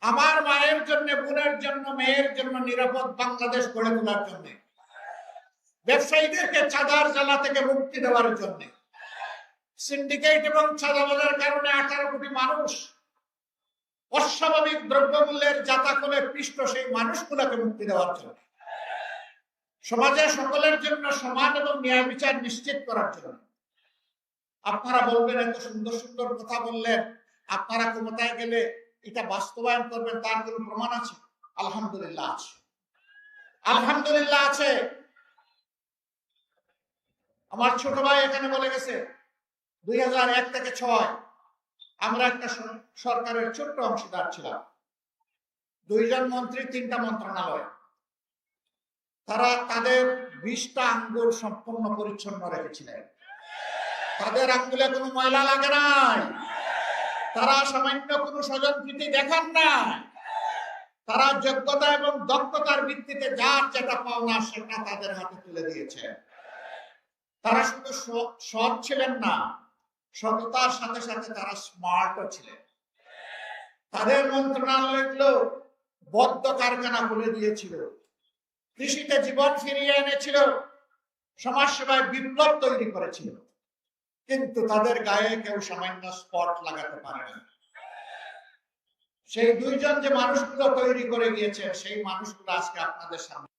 আমার মায়ের জন্য, বোনের জন্য, মেয়ের জন্য নিরাপদ বাংলাদেশ গড়ে তোলার জন্য, ব্যবসায়ীদেরকে চাঁদার জ্বালা থেকে মুক্তি দেওয়ার জন্য, সিন্ডিকেট এবং চাঁদাবাজের কারণে 18 কোটি মানুষ অস্বাভাবিক দ্রব্যমূল্যের জাতাকলে পৃষ্ঠ, সেই মানুষগুলোকে মুক্তি দেওয়ার জন্য, সমাজের সকলের জন্য সমান এবং ন্যায় বিচার নিশ্চিত করার জন্য। আপনারা বলবেন, এত সুন্দর সুন্দর কথা বললেন, আপনারা ক্ষমতায় গেলে এটা বাস্তবায়ন করবেন, তার কোনো প্রমাণ আছে? আলহামদুলিল্লাহ আছে, আলহামদুলিল্লাহ আছে। আমার ছোট ভাই এখানে বলে গেছে, 2001 থেকে 6 আমরা একটা সরকারের ছোট্ট অংশীদার ছিলাম, 2 জন মন্ত্রী, 3টা মন্ত্রণালয়। তারা তাদের 20টা আঙ্গুল সম্পূর্ণ পরিচ্ছন্ন রেখেছিলেন। তাদের আঙ্গুলে কোনো ময়লা লাগে নাই, তারা সামান্য কোনো স্বজনপ্রীতি দেখান না, তারা যোগ্যতা এবং দক্ষতার ভিত্তিতে যার যেটা পাওনা সেটা তাদের হাতে তুলে দিয়েছে। তারা শুধু সৎ ছিলেন না, সততার সাথে সাথে তারা স্মার্টও ছিলেন। তাদের মন্ত্রণালয়গুলো বদ্ধ কারখানা খুলে দিয়েছিল, কৃষিতে জীবন ফিরিয়ে এনেছিল, সমাজসেবায় বিপ্লব তৈরি করেছিল, কিন্তু তাদের গায়ে কেউ সামান্য স্পট লাগাতে পারে না। সেই দুইজন যে মানুষগুলো তৈরি করে গিয়েছেন, সেই মানুষগুলো আজকে আপনাদের সামনে।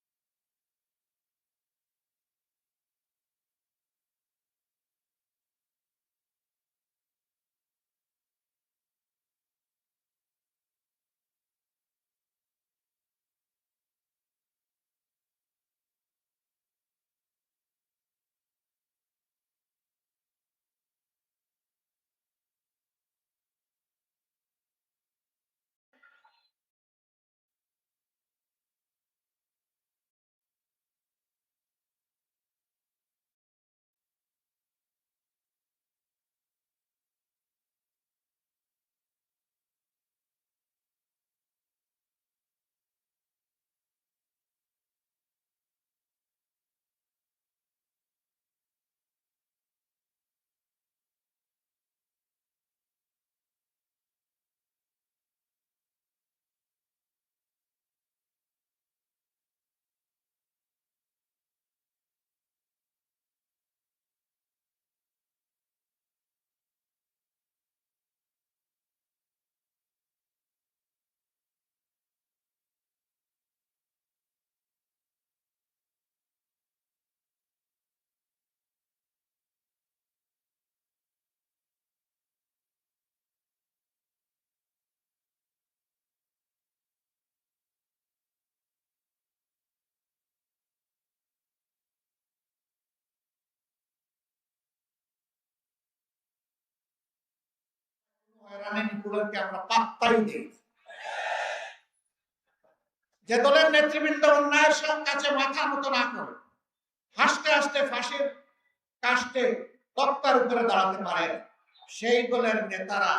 আমরা পাত্তাই দিই। যে দলের নেতৃবৃন্দ অন্যায়ের কাছে মাথা নত না করে হাসতে হাসতে ফাঁসির কাস্টে তক্তার উপরে দাঁড়াতে পারে, সেই দলের নেতারা,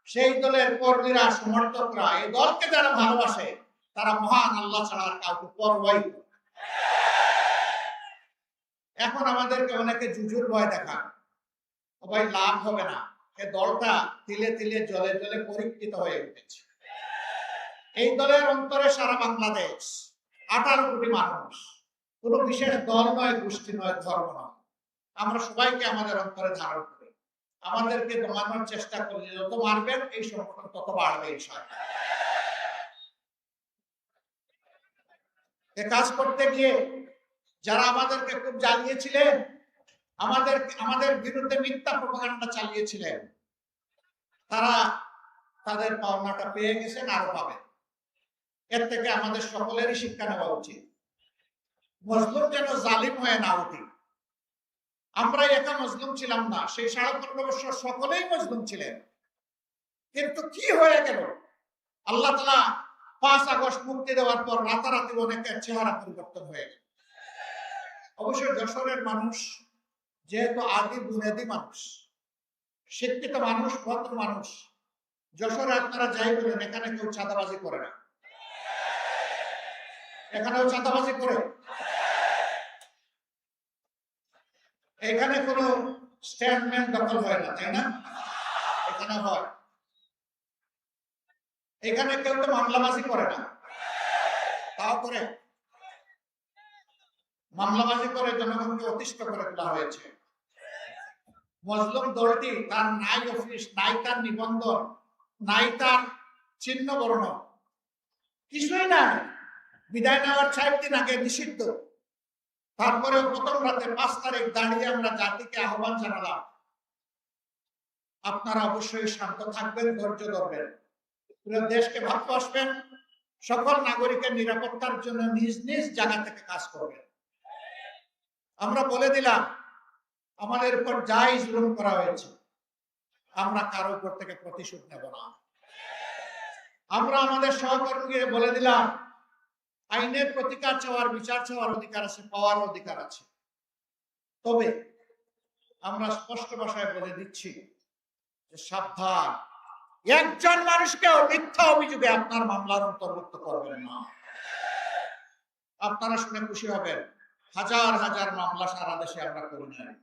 সেই দলের কর্মীরা, সমর্থকরা, এই দলকে যারা ভালোবাসে, তারা মহান আল্লাহ ছাড়া আর কাউকে পরোয়াই করে। এখন আমাদেরকে অনেকে জুজুর ভয় দেখান, ভাই লাভ হবে না, এই দলটা তিলে তিলে জলে জলে পরীক্ষিত হয়ে উঠেছে। এই দলের অন্তরে সারা বাংলাদেশ 18 কোটি মানুষ, কোনো বিশেষ দল নয়, গোষ্ঠী নয়, ধর্ম নয়, আমরা সবাইকে আমাদের অন্তরে ধারণ করি। আমাদেরকে দমানোর চেষ্টা করলে যত মারবেন এই সংগঠন তত বাড়বে। এ কাজ করতে গিয়ে যারা আমাদেরকে খুব জ্বালিয়েছিলেন, আমাদের বিরুদ্ধে মিথ্যা প্রপাগান্ডা চালিয়েছিলেন, তারা তাদের পাওনাটা পেয়ে গেছেন, আরো পাবেন। এর থেকে আমাদের সকলেরই শিক্ষা নেওয়া উচিত। মজলুম যেন জালিম হয়ে না উঠি। আমরা একা মজলুম ছিলাম না, সেই 15.5 বছর সকলেই মজলুম ছিলেন, কিন্তু কি হয়ে গেল? আল্লাহ তাআলা 5 আগস্ট মুক্তি দেওয়ার পর রাতারাতি অনেকের চেহারা পরিবর্তন হয়ে গেল। অবশ্যই যশোরের মানুষ যেহেতু আদি বুনিয়াদি মানুষ, শিক্ষিত মানুষ, ভদ্র মানুষ, যশোরে আপনারা যাই বলেন, এখানে কেউ চাঁদাবাজি করে না। এখানেও চাঁদাবাজি করে? এখানে কোন স্ট্যান্ডম্যান দখল হয় না, তাই না? এখানে হয়। এখানে কেউ তো মামলাবাজি করে না, তাও করে। মামলাবাজি করে জনগণকে অতিষ্ঠ করে তোলা হয়েছে। মজলুম দলটি তার নাই অফিস, নাই তার নিবন্ধন, নাই তার চিহ্ন বর্ণ, কিছুই নাই। বিদায় নেওয়ার 4 দিন আগে নিষিদ্ধ। তারপরে প্রথম রাতে 5 তারিখ দাঁড়িয়ে আমরা জাতিকে আহ্বান জানালাম, আপনারা অবশ্যই শান্ত থাকবেন, ধৈর্য ধরবেন, দেশকে ভালোবাসবেন, সকল নাগরিকের নিরাপত্তার জন্য নিজ নিজ জায়গা থেকে কাজ করবেন। আমরা বলে দিলাম, আমাদের উপর যাই জুলুম করা হয়েছে, আমরা কারো উপর থেকে প্রতিশোধ নেব না। আমরা আমাদের সহকর্মীকে বলে দিলাম, আইনের প্রতিকার চাওয়ার, বিচার চাওয়ার অধিকার আছে, পাওয়ার অধিকার আছে। তবে আমরা স্পষ্ট ভাষায় বলে দিচ্ছি যে সাবধান, একজন মানুষকেও মিথ্যা অভিযোগে আপনার মামলার অন্তর্ভুক্ত করবেন না। আপনারা শুনে খুশি হবেন, হাজার হাজার মামলা সারা দেশে আমরা করি নাই,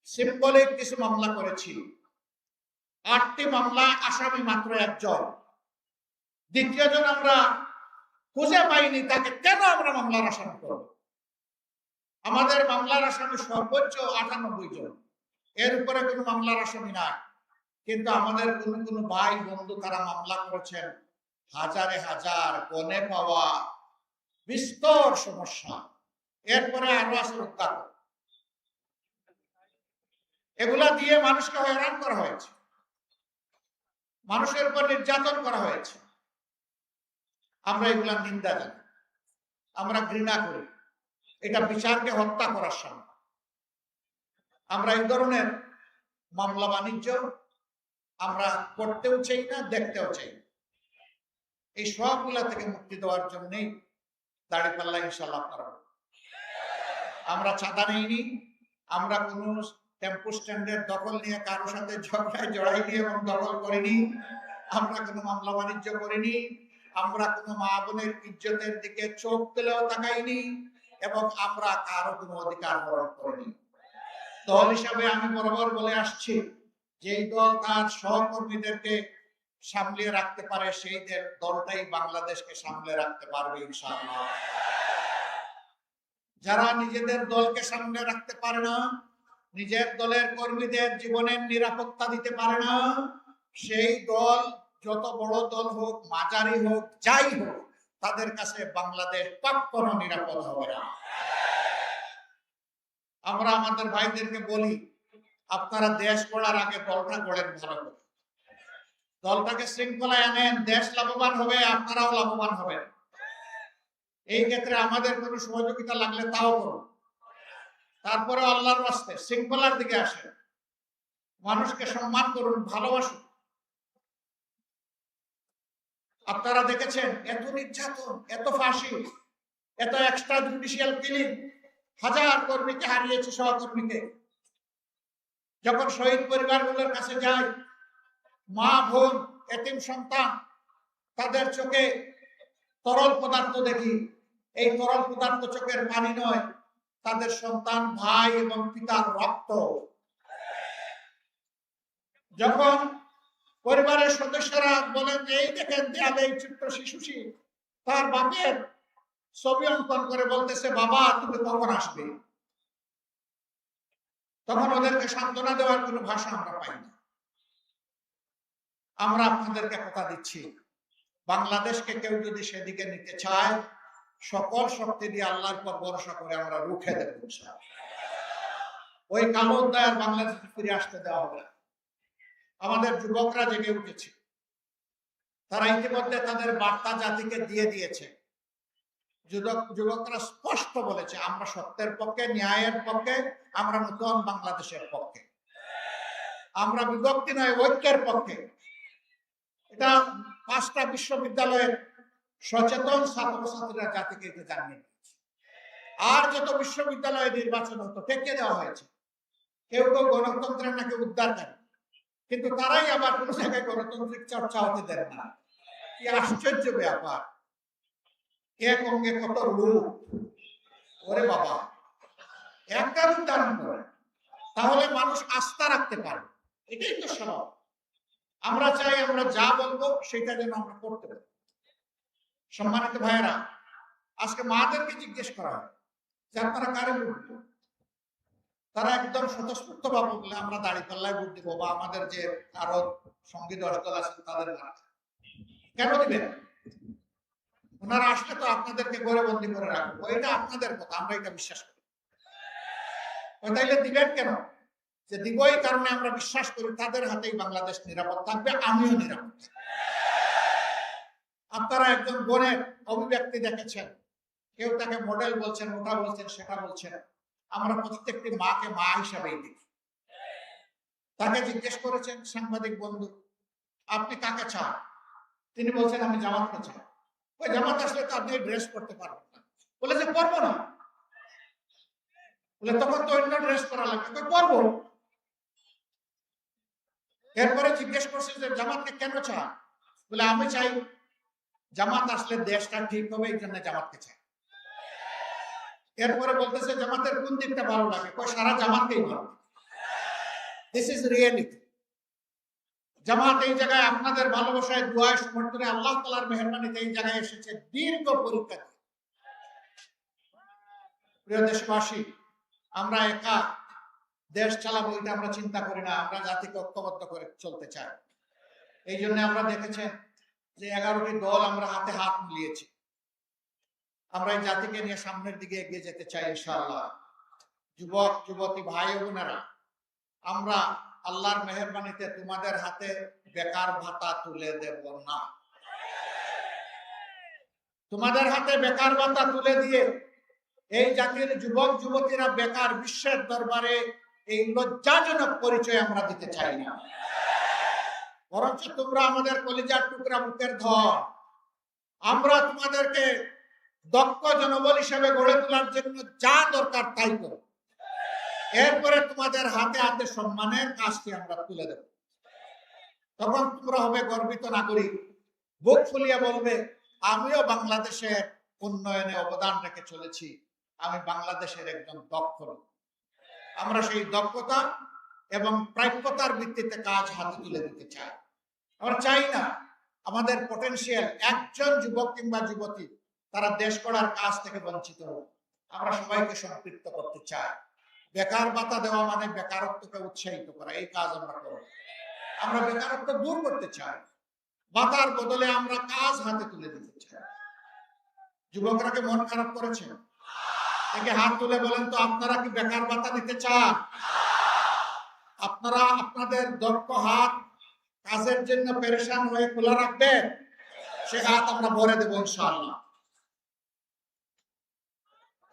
সিম্বলিক কিছু মামলা করেছি। 8টি মামলা, আসামি মাত্র একজন। দ্বিতীয়জন আমরা খুঁজে পাইনি, তাকে কেন আমরা মামলার আসামি করব? আমাদের মামলার আসামি সর্বোচ্চ 98 জন, এর উপরে কোনো মামলার আসামি নাই। কিন্তু আমাদের কোন ভাই বন্ধু তারা মামলা করেছেন হাজারে হাজার, গনে পাওয়া, বিস্তর সমস্যা। এরপরে আরো আছে উদ্ধার, এগুলা দিয়ে মানুষকে হয়রান করা হয়েছে, মানুষের উপর নির্যাতন করা হয়েছে। আমরা এগুলা নিন্দা জানি, আমরা ঘৃণা করি। এটা বিচারকে হত্যা করার সামনে। আমরা এই ধরনের মামলা বাণিজ্য আমরা করতেও চাই না, দেখতেও চাই না। এই সবগুলা থেকে মুক্তি দেওয়ার জন্যই দাঁড়িপাল্লা ইনশাল্লাহ আপনারা। আমরা চাঁদা নেইনি, আমরা কোন টেম্পো স্ট্যান্ডের দখল নিয়ে কারো সাথে ঝগড়ায় জড়াইনি এবং দখল করিনি। আমরা কোনো মামলা বাণিজ্য করিনি, আমরা কোনো মা বোনের ইজ্জতের দিকে চোখ তুলেও তাকাইনি, এবং আমরা কারো কোনো অধিকার হরণ করিনি। দল হিসাবে আমি বরাবর বলে আসছি, যেই দল তার সহকর্মীদেরকে সামলিয়ে রাখতে পারে, সেই দলটাই বাংলাদেশকে সামলে রাখতে পারবে ইনশাআল্লাহ। যারা নিজেদের দলকে সামলে রাখতে পারে না, নিজের দলের কর্মীদের জীবনের নিরাপত্তা দিতে পারে না, সেই দল যত বড় দল হোক, মাঝারি হোক, যাই হোক, তাদের কাছে বাংলাদেশ কখনো নিরাপদ হবে না। আমরা আমাদের ভাইদেরকে বলি, আপনারা দেশ গড়ার আগে দলটা গড়েন ভালো করে, দলটাকে শৃঙ্খলায় আনেন, দেশ লাভবান হবে, আপনারাও লাভবান হবেন। এই ক্ষেত্রে আমাদের কোনো সহযোগিতা লাগলে তাও করুন। তারপরে আল্লাহর রাস্তে শৃঙ্খলার দিকে আসেন, মানুষকে সম্মান করুন, ভালোবাসুন। আপনারা দেখেছেন এত নির্যাতন, এত ফাঁসি, এত এক্সট্রা জুডিশিয়াল কিলিং, হাজার কর্মীকে হারিয়েছে, সহকর্মীকে। যখন শহীদ পরিবারগুলোর কাছে যাই, মা বোন, এতিম সন্তান, তাদের চোখে তরল পদার্থ দেখি। এই তরল পদার্থ চোখের পানি নয়, তাদের সন্তান, ভাই এবং পিতার রক্ত। যখন পরিবারের সদস্যরা বলেন যে এই দেখেন দেয়ালে এই ছোট্ট শিশুটি তার বাপের ছবি অঙ্কন করে বলতেছে, বাবা তুমি কখন আসবে, তখন ওদেরকে সান্ত্বনা দেওয়ার কোনো ভাষা আমরা পাই না। আমরা আপনাদেরকে কথা দিচ্ছি, বাংলাদেশকে কেউ যদি সেদিকে নিতে চায়, সকল শক্তি দিয়ে আল্লাহর পর ভরসা করে আমরা রুখে দেব। ওই কালো অধ্যায় বাংলাদেশে ফিরে আসতে দেওয়া হবে। আমাদের যুবকরা জেগে উঠেছে, তারা ইতিমধ্যে তাদের বার্তা জাতিকে দিয়ে দিয়েছে। যুবকরা স্পষ্ট বলেছে, আমরা সত্যের পক্ষে, ন্যায়ের পক্ষে, আমরা নতুন বাংলাদেশের পক্ষে, আমরা বিভক্তি নয়, ঐক্যের পক্ষে। এটা 5টা বিশ্ববিদ্যালয়ের সচেতন ছাত্রছাত্রীরা জাতিকে এটা জানিয়ে দিয়েছে। আর যত বিশ্ববিদ্যালয়ে নির্বাচন হতো ঠেকে দেওয়া হয়েছে। কেউ কেউ গণতন্ত্রের নাকি উদ্ধার করে, কিন্তু তারাই আবার কোন জায়গায় গণতান্ত্রিক চর্চা হতে দেন না। কি আশ্চর্য ব্যাপার, এক অঙ্গে কত রূপ। ওরে বাবা, একটা রূপ ধারণ করে, তাহলে মানুষ আস্থা রাখতে পারে। এটাই তো স্বভাব। আমরা চাই আমরা যা বলবো সেটা যেন আমরা করতে পারি। সম্মানিত ভাইয়েরা, আজকে মাদেরকে জিজ্ঞেস করা হয় যে আপনারা কারে ভোট দিবেন, তারা একদম স্বতঃস্ফূর্ত ভাবে বলে আমরা দাঁড়িপাল্লায় ভোট দিব, বা আমাদের যে আরো সঙ্গী 10 দল আছেন তাদের মাঠে। কেন দিবেন? ওনারা আসলে তো আপনাদেরকে ঘরে বন্দি করে রাখবো, এটা আপনাদের কথা, আমরা এটা বিশ্বাস করি। তাইলে দিবেন কেন? যে দিব এই কারণে আমরা বিশ্বাস করি তাদের হাতেই বাংলাদেশ নিরাপদ থাকবে, আমিও নিরাপদ। আপনারা একজন বোনের অভিব্যক্তি দেখেছেন, কেউ তাকে মডেল বলছেন, ওটা বলছেন, সেটা বলছেন। আমরা প্রত্যেকটি মাকে মা হিসাবেই দেখি। তাকে জিজ্ঞেস করেছেন সাংবাদিক বন্ধু, আপনি কাকে চান? তিনি বলছেন আমি জামাতকে চাই। ওই জামাত আসলে তো আপনি ড্রেস করতে পারবেন না। বলে যে পারবো না। বলে তখন তো অন্য ড্রেস করা লাগবে। পরবো। এরপরে জিজ্ঞেস করছে যে জামাতকে কেন চান? বলে আমি চাই জামাত আসলে দেশটা ঠিক হবে, এই জন্য জামাতকে চাই। এরপরে বলতেছে জামাতের কোন দিকটা ভালো লাগে? কই সারা জামাতকেই ভালো লাগে। This is reality. জামাত এই জায়গায় আপনাদের ভালোবাসায়, দোয়ায়, সমর্থনে, আল্লাহ তাআলার মেহেরবানিতে এই জায়গায় এসেছে দীর্ঘ পরীক্ষা দিয়ে। প্রিয় দেশবাসী, আমরা একা দেশ চালাবো এটা আমরা চিন্তা করি না, আমরা জাতিকে ঐক্যবদ্ধ করে চলতে চাই। এই জন্য আমরা দেখেছেন যে 11টি দল আমরা হাতে হাত মিলিয়েছি। আমরা এই জাতিকে নিয়ে সামনের দিকে এগিয়ে যেতে চাই ইনশাআল্লাহ। যুবক যুবতী ভাই ও বোনেরা, আমরা আল্লাহর মেহেরবানিতে তোমাদের হাতে বেকার ভাতা তুলে দেব না। তোমাদের হাতে বেকার ভাতা তুলে দিয়ে এই জাতির যুবক যুবতীরা বেকার বিশ্বের দরবারে এই লজ্জাজনক পরিচয় আমরা দিতে চাই না। বরঞ্চ তোমরা আমাদের কলিজার টুকরা, বুকের ধন। আমরা তোমাদেরকে দক্ষ জনবল হিসেবে গড়ে তোলার জন্য যা দরকার তাই করো। এরপরে তোমাদের হাতে হাতে সম্মানের কাজটি আমরা তুলে দেব। তখন তোমরা হবে গর্বিত নাগরিক, বুক ফুলিয়ে বলবে আমিও বাংলাদেশের উন্নয়নে অবদান রেখে চলেছি, আমি বাংলাদেশের একজন দক্ষ লোক। আমরা সেই দক্ষতা এবং প্রাপ্যতার ভিত্তিতে কাজ হাতে তুলে দিতে চাই। আমরা চাই না আমাদের পটেনশিয়াল একজন যুবক কিংবা যুবতী তারা দেশ গড়ার কাজ থেকে বঞ্চিত হোক। আমরা সবাইকে সম্পৃক্ত করতে চাই। বেকার ভাতা দেওয়া মানে বেকারত্বকে উৎসাহিত করা, এই কাজ আমরা করব। আমরা বেকারত্ব দূর করতে চাই, ভাতার বদলে আমরা কাজ হাতে তুলে দিতে চাই। যুবকরা কি মন খারাপ করেছেন? একে হাত তুলে বলেন তো, আপনারা কি বেকার ভাতা নিতে চান? আপনারা আপনাদের দক্ষ হাত কাজের জন্য পেরেশান হয়ে খোলা রাখবেন, সে হাত আমরা ভরে দেবো ইনশাআল্লাহ।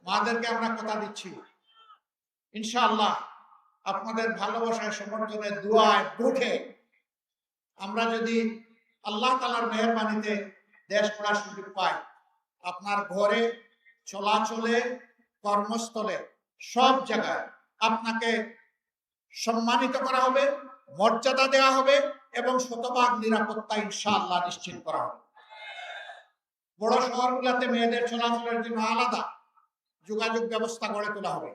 মাদেরকে আমরা কথা দিচ্ছি ইনশাআল্লাহ আপনাদের ভালোবাসায়, সমর্থনে, দোয়ায়, দুঃখে আমরা যদি আল্লাহ তাআলার মেহেরবানিতে দেশ গড়ার সুযোগ পাই, আপনার ঘরে, চলাচলে, কর্মস্থলে, সব জায়গায় আপনাকে সম্মানিত করা হবে, মর্যাদা দেওয়া হবে এবং শতভাগ নিরাপত্তা ইনশাআল্লাহ নিশ্চিত করা হবে। বড় শহরগুলোতে মেয়েদের চলাচলের জন্য আলাদা যোগাযোগ ব্যবস্থা গড়ে তোলা হবে।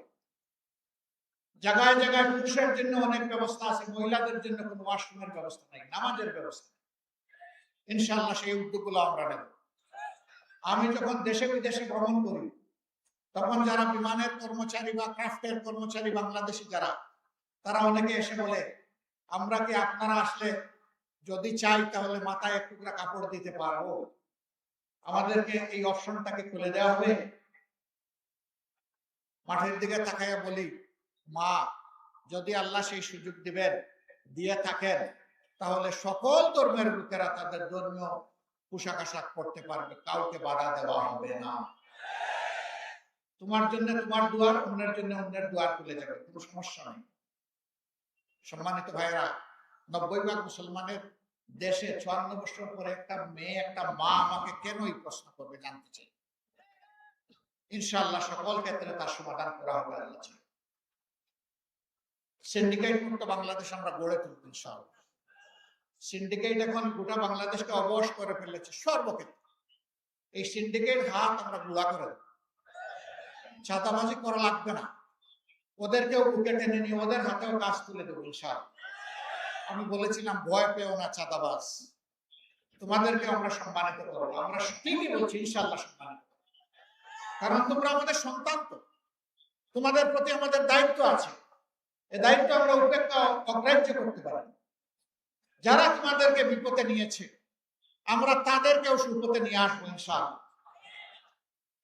জায়গায় জায়গায় পুরুষের জন্য অনেক ব্যবস্থা আছে, মহিলাদের জন্য কোনো ওয়াশরুমের ব্যবস্থা নেই, নামাজের ব্যবস্থা। ইনশাআল্লাহ সেই উদ্যোগগুলো আমরা নেব। আমি যখন দেশে বিদেশে ভ্রমণ করি, তখন যারা বিমানের কর্মচারী বা ক্রাফটের কর্মচারী বাংলাদেশি যারা, তারা অনেকে এসে বলে আমরা কি আপনারা আসলে যদি চাই তাহলে মাথায় এক টুকরা কাপড় দিতে পারবো, আমাদেরকে এই অপশনটাকে খুলে দেওয়া হবে? মাঠের দিকে তাকাইয়া বলি, মা, যদি আল্লাহ সেই সুযোগ দিবেন, দিয়ে থাকেন, তাহলে সকল ধর্মের লোকেরা তাদের ধর্মীয় পোশাক আশাক পড়তে পারবে, কাউকে বাধা দেওয়া হবে না। তোমার জন্য তোমার দুয়ার, অন্যের জন্য অন্যের দুয়ার খুলে যাবে, কোনো সমস্যা নেই। সম্মানিত ভাইরা, 90% মুসলমানের দেশে 54 বছর পরে একটা মেয়ে, একটা মা আমাকে কেন এই প্রশ্ন করবে জানতে চাই। ইনশাআল্লাহ সকল ক্ষেত্রে তার সমাধান করা হবে আল্লাহ চাই। সিন্ডিকেট মুক্ত বাংলাদেশ আমরা গড়ে তুলব ইনশাআল্লাহ। সিন্ডিকেট এখন গোটা বাংলাদেশকে অবশ করে ফেলেছে সর্বক্ষেত্রে। এই সিন্ডিকেট হাত আমরা গুঁড়া করে দেব। চাঁদাবাজি করা লাগবে না, ওদেরকেও বুকে টেনে নিয়ে ওদের হাতেও কাজ তুলে দেবো ইনশাআল্লাহ। আমি বলেছিলাম ভয় পেও না চাঁদাবাজ, তোমাদেরকে আমরা সম্মানিত করবো। আমরা ঠিকই বলছি ইনশাআল্লাহ সম্মানিত, কারণ তোমরা আমাদের সন্তান, তো তোমাদের প্রতি আমাদের দায়িত্ব আছে। এই দায়িত্ব আমরা উপেক্ষা অগ্রাহ্য করতে পারি। যারা তোমাদেরকে বিপদে নিয়েছে, আমরা তাদেরকেও সুপথে নিয়ে আসবো ইনশাআল্লাহ।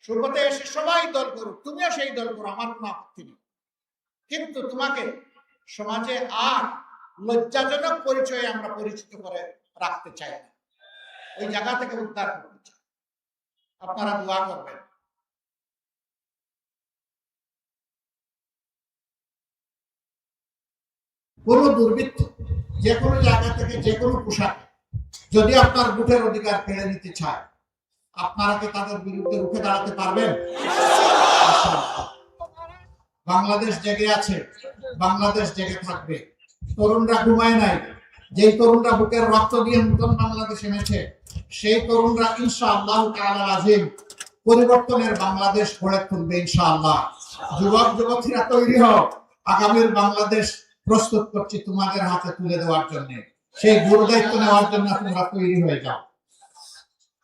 সুপথে এসে সবাই দল করুক, তুমিও সেই দল করো, আমার কোনো আপত্তি নেই। কিন্তু তোমাকে সমাজে আর লজ্জাজনক পরিচয়ে আমরা পরিচিত করে রাখতে চাই না, ওই জায়গা থেকে উদ্ধার করতে চাই। আপনারা দোয়া করবেন। কোন দুর্বৃত্ত যে কোনো জায়গা থেকে যে কোনো পোশাক যদি আপনার বুটের অধিকার কেড়ে নিতে চায়, আপনারা কি তাদের বিরুদ্ধে রুখে দাঁড়াতে পারবেন? বাংলাদেশ জেগে আছে, বাংলাদেশ জেগে থাকবে। তরুণরা ঘুমায় নাই, যেই তরুণরা বুকের রক্ত দিয়ে নতুন বাংলাদেশ এনেছে, সেই তরুণরা ইনশাআল্লাহ তাআলা আজিম পরিবর্তনের বাংলাদেশ গড়ে তুলবে ইনশাআল্লাহ। যুবক যুবতীরা তৈরি হও, আগামীর বাংলাদেশ প্রস্তুত করছি তোমাদের হাতে তুলে দেওয়ার জন্য। সেই গুরুদায়িত্ব নেওয়ার জন্য তোমরা তৈরি হয়ে যাও।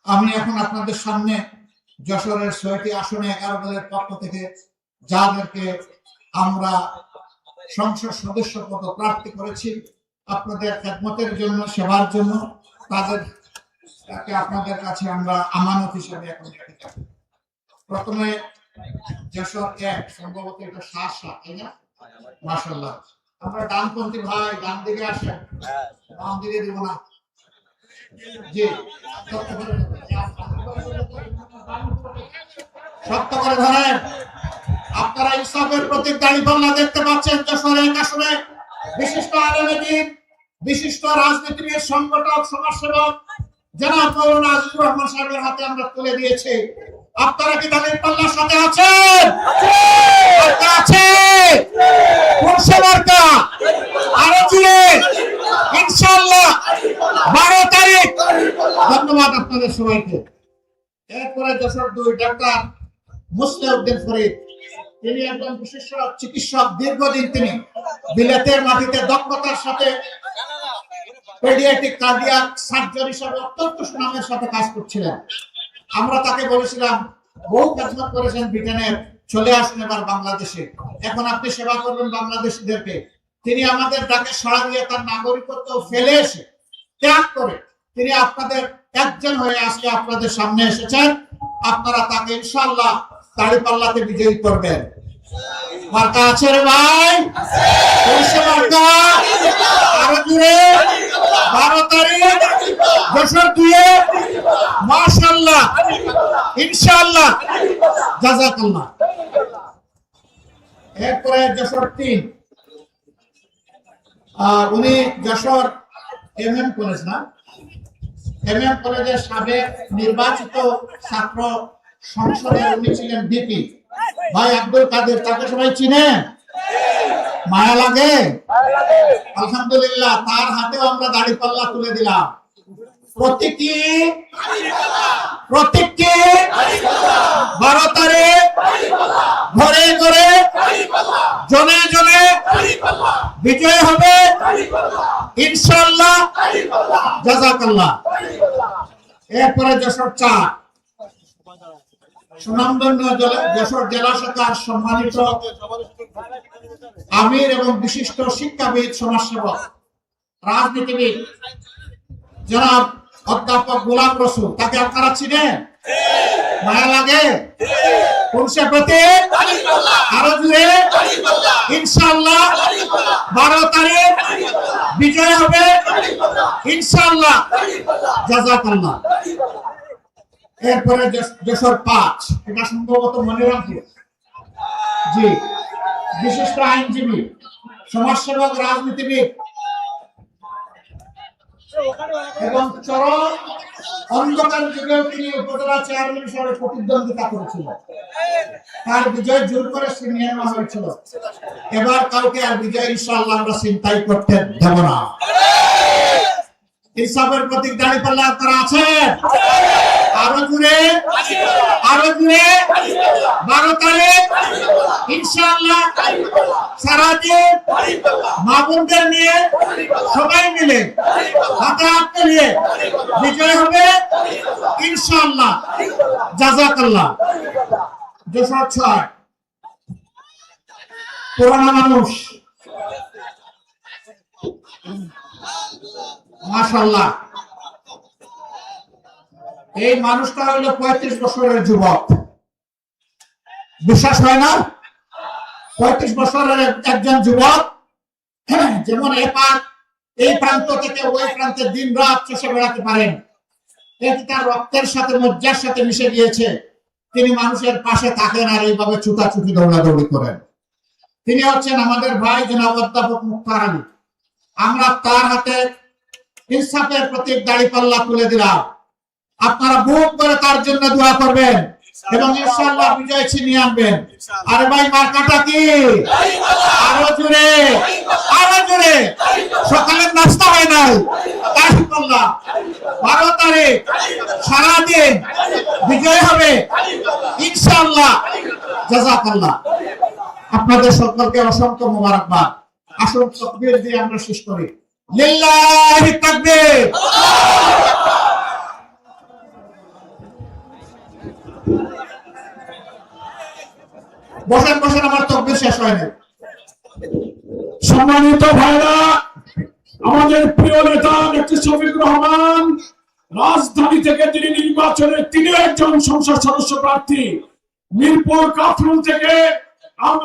আমি এখন আপনাদের সামনে যশোরের ৬টি আসনে 11 দলের পক্ষ থেকে যাদেরকে আমরা সংসদ সদস্য পদ প্রার্থী করেছি আপনাদের খেদমতের জন্য, সেবার জন্য, তাদেরকে আপনাদের কাছে আমরা আমানত হিসেবে এখন রেখে থাকি। প্রথমে যশোর ১, সম্ভবত এটা ৭, তাই না? মাশাআল্লাহ। আমরা ডানপন্থী ভাই, ডান দিকে আসেন, বাম দিকে দিব না। জি, সত্য করে ধরেন। আপনারা ইনসাফের প্রতীক দাঁড়িপাল্লা দেখতে পাচ্ছেন। যশোর ১ আসনে বিশিষ্ট আলেমে দ্বীন, বিশিষ্ট রাজনীতিবিদ, সংগঠক, সমাজসেবক জনাব মাওলানা আজিজুর রহমান সাহেবের হাতে আমরা তুলে দিয়েছি। আপনারা কি দাঁড়িপাল্লার সাথে আছেন? আছে। কোন সরকার? আরো জুড়ে ইনশাআল্লাহ 12 তারিখ। ধন্যবাদ আপনাদের সবাইকে। এরপরে যশোর ২ ডাক্তার মুসলিউদ্দিন ফরিদ, তিনি একজন বিশেষ চিকিৎসক। দীর্ঘদিন তিনি বিলেতের মাটিতে দক্ষতার সাথে পেডিয়াট্রিক কার্ডিয়াক সার্জন হিসেবে অত্যন্ত সুনামের সাথে কাজ করছিলেন। আমরা তাকে বলেছিলাম, বহু খেদমত করেছেন ব্রিটেনের, চলে আসুন এবার বাংলাদেশে, এখন আপনি সেবা করবেন বাংলাদেশিদেরকে। তিনি আমাদের ডাকে সাড়া দিয়ে তার নাগরিকত্ব ফেলে এসে ত্যাগ করে তিনি আপনাদের একজন হয়ে আজকে আপনাদের সামনে এসেছেন। আপনারা তাকে ইনশাআল্লাহ দাঁড়িপাল্লাতে বিজয়ী করবেন। মার্কা আছে রে ভাই? মার্কা আরো জুড়ে 12 তারিখ যশোর ২-এ। মাশাআল্লাহ, ইনশাআল্লাহ, জাযাকাল্লাহ। এরপরে যশোর ৩, উনি যশোর MM কলেজ না, MM কলেজের সাবেক নির্বাচিত ছাত্র সংসদের উনি ছিলেন ভিপি ভাই আব্দুল কাদের। তাকে সবাই চিনেন? মায়া লাগে? আলহামদুলিল্লাহ, তার হাতেও আমরা দাঁড়িপাল্লা তুলে দিলাম। প্রতীকী 12 তারিখ ঘরে ঘরে জনে জনে বিজয় হবে ইনশাআল্লাহ, জাযাকাল্লাহ। এরপরে যশোর ৪, সুনামধন্য যশোর জেলা শাখার সম্মানিত আমির এবং বিশিষ্ট শিক্ষাবিদ, সমাজসেবক, রাজনীতিবিদ জনাব অধ্যাপক গোলাম রসুল। তাকে আপনারা চিনেন? মায়া লাগে? পুরুষের প্রতি আরো জুড়ে ইনশাআল্লাহ 12 তারিখ বিজয় হবে ইনশাআল্লাহ, জাযাকাল্লাহ। এরপরে যশোর ৫, এটা সম্ভবত মনিরামপুর। জি, বিশিষ্ট আইনজীবী, সমাজসেবক, রাজনীতিবিদ এবং চরম অন্ধকার যুগেও তিনি উপজেলা চেয়ারম্যান হিসেবে প্রতিদ্বন্দ্বিতা করেছিলেন। তার বিজয় জোর করে ছিনিয়ে নেওয়া হয়েছিল। এবার কাউকে আর বিজয় ইনশাআল্লাহ আমরা চিন্তাই করতে দেব না। ইনসাফের প্রতীক দাঁড়িপাল্লা আপনারা আছেন? আরো জুড়ে 12 তারিখ ইনশাআল্লাহ সারাদিন মা বোনদের নিয়ে সবাই মিলে হাতে হাত মিলিয়ে বিজয় হবে ইনশাআল্লাহ, জাযাকাল্লাহ। যশোর ৬, পুরানো মানুষ, মাশাআল্লাহ। এই মানুষটা হলো 35 বছরের যুবক। বিশ্বাস হয় না? 35 বছরের একজন যুবক, যেমন এই প্রান্ত থেকে ওই প্রান্তে দিন রাত চষে বেড়াতে পারেন। এটি তার রক্তের সাথে, মজ্জার সাথে মিশে গিয়েছে। তিনি মানুষের পাশে থাকেন আর এইভাবে ছুটাছুটি দৌড়াদৌড়ি করেন। তিনি হচ্ছেন আমাদের ভাই জনাব অধ্যাপক মুক্তার আলী। আমরা তার হাতে ইনসাফের প্রতীক দাঁড়িপাল্লা তুলে দিলাম। আপনারা বুক করে তার জন্য দোয়া করবেন। এবং ইনশাআল্লাহ বিজয় ছিনিয়ে আনবেন। আরে ভাই মার্কাটা কি? আরো জোরে, আরো জোরে। সকালের নাস্তা হয় নাই, ইনশাআল্লাহ 12 তারিখ সারাদিন বিজয় হবে ইনশাআল্লাহ। জাযাকাল্লাহ। আপনাদের সকলকে অসংখ্য মোবারকবাদ। আসুন তাকবীর দিয়ে আমরা শেষ করি। লিল্লাহি তাকবীর। বসেন বসেন, আমার তাকবীর শেষ হয়নি। সম্মানিত ভাইরা, আমাদের প্রিয় নেতা ডক্টর শফিকুর রহমান রাজধানী থেকে তিনি নির্বাচনে তিনিও একজন সংসদ সদস্য প্রার্থী। মিরপুর কাফরুল থেকে আমরা